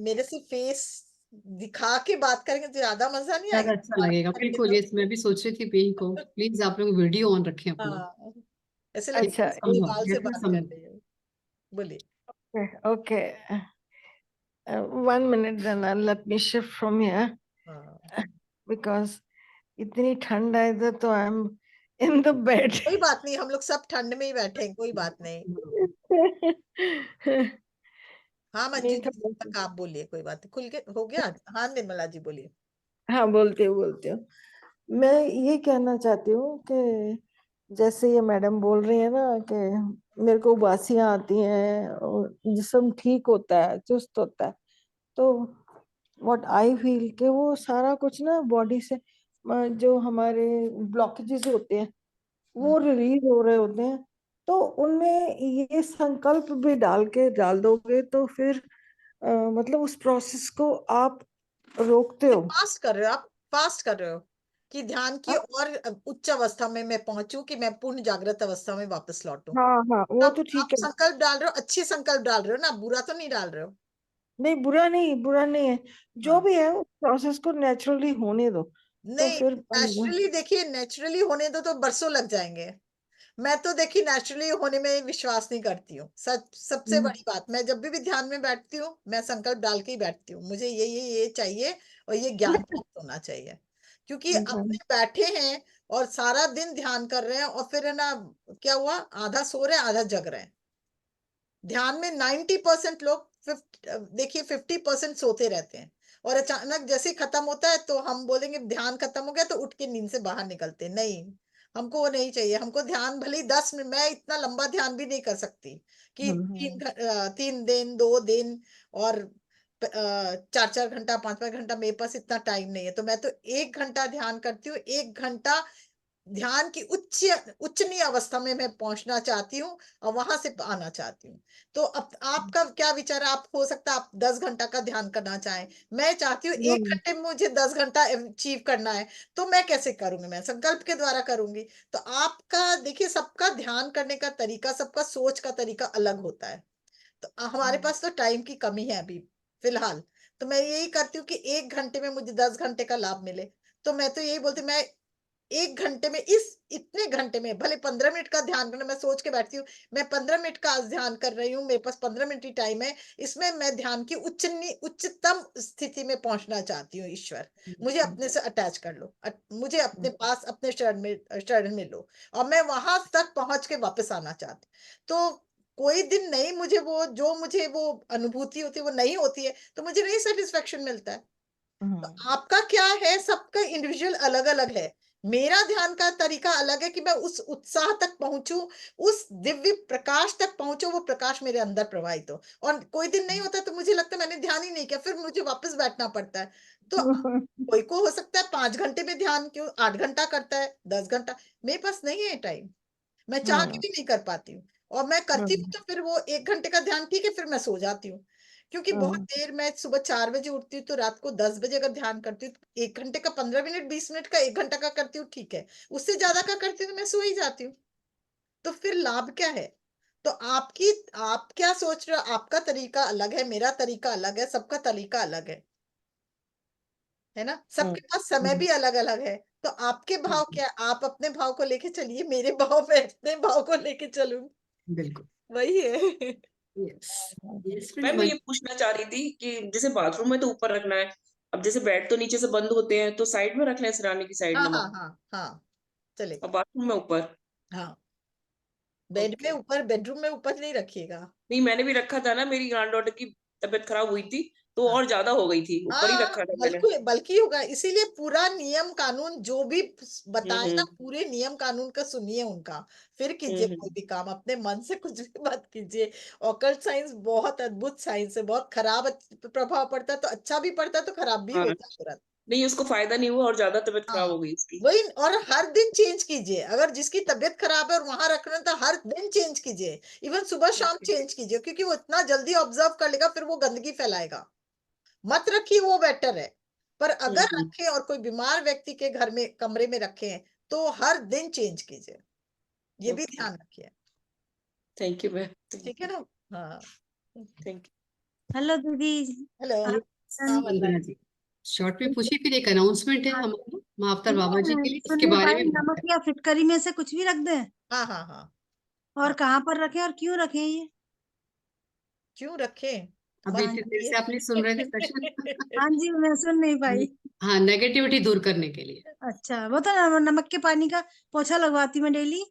मेरे से फेस दिखा के बात करेंगे तो ज्यादा मजा नहीं ज्यादा आएगा, अच्छा बात लगेगा, करके बिल्कुल। तो। यस, मैं भी सोच रही थी यही को, प्लीज आप लोग वीडियो ऑन रखें अपना, हाँ, ऐसे अच्छा, लगता है जितना संभव, दिवार से जितना बात कर संभव। रही है। बोलिए। Okay, 1 minute, then let me shift from here हाँ, because इतनी ठंड है इधर, तो I am in the bed. कोई बात नहीं, हम लोग सब ठंड में ही बैठे हैं, कोई बात नहीं। हाँ मंजू नहीं जी, जब था। तक आप बोलिए, कोई बात नहीं, खुल के हो गया। हाँ निर्मला जी बोलिए। हाँ, बोलती हूँ। मैं ये कहना चाहती हूँ कि जैसे ये मैडम बोल रही है ना कि मेरे को उबासियां आती हैं और जिस्म ठीक होता है, चुस्त होता है, तो व्हाट आई फील कि वो सारा कुछ ना बॉडी से जो हमारे ब्लॉकेजेस होते हैं वो रिलीज हो रहे होते हैं। तो उनमें ये संकल्प भी डाल दोगे तो फिर मतलब उस प्रोसेस को आप रोकते हो। फास्ट कर रहे हो आप, फास्ट कर रहे हो कि ध्यान की हाँ और उच्च अवस्था में मैं पहुंचूं, कि मैं पूर्ण जागृत अवस्था में वापस लौटूं। हाँ हाँ, वो आप तो आप ठीक है। संकल्प डाल रहे हो, अच्छे संकल्प डाल रहे हो ना, बुरा तो नहीं डाल रहे हो। नहीं, बुरा नहीं है, जो हाँ, भी है उस प्रोसेस को नेचुरली होने दो, तो नहीं, फिर नेचुरली देखिए, नेचुरली होने दो तो बरसों लग जाएंगे। मैं तो देखिए नेचुरली होने में विश्वास नहीं करती हूँ, सच सबसे बड़ी बात। मैं जब भी ध्यान में बैठती हूँ, मैं संकल्प डाल के ही बैठती हूँ, मुझे ये चाहिए और ये ज्ञान प्राप्त होना चाहिए। क्योंकि अपने बैठे हैं और सारा दिन ध्यान कर रहे हैं, और फिर है ना, क्या हुआ, आधा सो रहे हैं आधा जग रहे हैं। ध्यान में 90% लोग देखिए 50% सोते रहते हैं, और अचानक जैसे ही खत्म होता है तो हम बोलेंगे ध्यान खत्म हो गया, तो उठ के नींद से बाहर निकलते हैं। नहीं, हमको वो नहीं चाहिए। हमको ध्यान भले ही 10 मिनट, मैं इतना लंबा ध्यान भी नहीं कर सकती कि 3 दिन 2 दिन और 4-4 घंटा 5-5 घंटा, मेरे पास इतना टाइम नहीं है। तो मैं तो 1 घंटा ध्यान करती हूँ। 1 घंटा ध्यान की उच्चनीय अवस्था में मैं पहुंचना चाहती हूँ और वहां से आना चाहती हूँ। तो अब आपका क्या विचार है? आप हो सकता है आप 10 घंटा का ध्यान करना चाहें, मैं चाहती हूँ 1 घंटे में मुझे 10 घंटा अचीव करना है। तो मैं कैसे करूंगी? मैं संकल्प के द्वारा करूंगी। तो आपका देखिए, सबका ध्यान करने का तरीका, सबका सोच का तरीका अलग होता है। तो हमारे पास तो टाइम की कमी है अभी फिलहाल। तो मैं यही करती हूँ कि 1 घंटे में मुझे 10 घंटे का लाभ मिले। तो मैं तो यही बोलती हूँ, मैं 1 घंटे में, इतने घंटे में भले 15 मिनट का ध्यान करना, मैं सोच के बैठती हूँ मैं 15 मिनट का आज ध्यान कर रही हूँ, मेरे पास 15 मिनट ही टाइम है, इसमें मैं ध्यान की उच्चतम स्थिति में पहुंचना चाहती हूँ। ईश्वर मुझे अपने से अटैच कर लो, मुझे अपने पास, अपने शरण में लो, और मैं वहां तक पहुंच के वापस आना चाहती हूँ। तो कोई दिन नहीं, मुझे वो जो मुझे वो अनुभूति होती है वो नहीं होती है, तो मुझे नहीं सेटिस्फेक्शन मिलता है। तो आपका क्या है? सबका इंडिविजुअल अलग अलग है। मेरा ध्यान का तरीका अलग है कि मैं उस उत्साह तक पहुंचूं, उस दिव्य प्रकाश तक पहुंचूं, वो प्रकाश मेरे अंदर प्रवाहित हो। और कोई दिन नहीं होता तो मुझे लगता है मैंने ध्यान ही नहीं किया, फिर मुझे वापस बैठना पड़ता है। तो कोई को हो सकता है 5 घंटे में ध्यान, क्यों 8 घंटा करता है, 10 घंटा। मेरे पास नहीं है टाइम, मैं चाह के भी नहीं कर पाती हूँ। और मैं करती हूँ तो फिर वो 1 घंटे का ध्यान ठीक है, फिर मैं सो जाती हूँ। क्योंकि बहुत देर, मैं सुबह 4 बजे उठती हूँ, तो रात को 10 बजे अगर ध्यान करती हूँ, 1 घंटे का 15 मिनट, 20 मिनट का 1 घंटा का करती हूँ, ठीक है। उससे ज्यादा का करती हूँ तो मैं सो ही जाती हूँ। तो फिर लाभ क्या है? तो आप क्या सोच रहे हो? आपका तरीका अलग है, मेरा तरीका अलग है, सबका तरीका अलग है ना? सबके पास समय भी अलग अलग है। तो आपके भाव क्या? आप अपने भाव को लेके चलिए, मेरे भाव में अपने भाव को लेके चलूंगी, बिल्कुल। वही है। यस मैम मैं ये पूछना चाह रही थी कि जैसे बाथरूम में तो ऊपर रखना है, अब जैसे बेड तो नीचे से बंद होते हैं, तो साइड में रख लें, सिराने की साइड हाँ हाँ नमक, हाँ हाँ, चलेगा। और बाथरूम में ऊपर। हाँ, बेड में ओके। ऊपर, बेडरूम में ऊपर नहीं रखिएगा। नहीं, मैंने भी रखा था ना, मेरी ग्रैंड डॉटर की तबीयत खराब हुई थी तो हाँ और ज्यादा हो गई थी, ऊपर ही हाँ, रखा था मैंने। बल्कि बल्कि होगा। इसीलिए पूरा नियम कानून जो भी बताए ना, हम्म पूरे नियम कानून का सुनिए उनका, फिर कीजिए कोई हम्म भी काम। अपने मन से कुछ भी मत कीजिए। ऑकल्ट साइंस बहुत अद्भुत साइंस है, बहुत खराब प्रभाव पड़ता है तो अच्छा भी पड़ता है, तो खराब भी हाँ, होता है तुरंत। नहीं उसको फायदा नहीं हुआ और ज्यादा तबीयत खराब हाँ हो गई उसकी। वही, और हर दिन चेंज कीजिए। अगर जिसकी तबीयत खराब है और वहां रखना है, तो हर दिन चेंज कीजिए, इवन सुबह शाम ओके। चेंज कीजिए, क्योंकि वो इतना जल्दी ऑब्जर्व कर लेगा, फिर वो गंदगी फैलाएगा। मत रखिए, वो बेटर है। पर अगर हम्म। रखें और कोई बीमार व्यक्ति के घर में, कमरे में रखें, तो हर दिन चेंज कीजिए, ये भी ओके, ध्यान रखिए। थैंक यू मैम, ठीक है ना? हाँ, थैंक हेलो दीदी। हेलो। हाँ वंदना जी, शॉर्ट में पूछिए, फिर एक अनाउंसमेंट है हमारा महाअवतार बाबा जी के लिए, उसके सुनिए बारे भाई, में बात नमक या फिटकरी में से कुछ भी रख दें? हाँ हाँ हाँ और हाँ, कहाँ पर रखें और क्यों रखें ये? क्यों रखें? अभी मत इतनी देर रखिए। से आप नहीं सुन रहे थे सेशन? हाँ जी, मैं सुन नहीं पाई। हाँ, नेगेटिविटी दूर करने के लिए। अच्छा, वो तो नमक के पानी का पोछा लगवाती मैं डेली।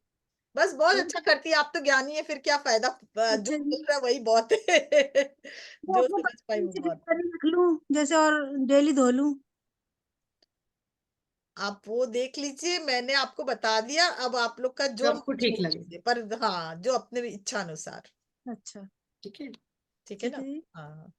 बस बहुत अच्छा करती है। आप तो ज्ञानी है, फिर क्या फायदा? जो अच्छा जी, मिल रहा है वही बहुत है। तो जो अपने समझ पाई बर्तन वो से बहुत। फिटकरी रख लूं जैसे, और डेली धो लूं? आप वो देख लीजिए, मैंने आपको बता दिया। अब आप लोग का जो जो आपको मर्जी ठीक वो लगे। कीजिए, पर हाँ, जो अपने इच्छा अनुसार। अच्छा, ठीक है ना? ठीक है जी। हाँ। हाँ।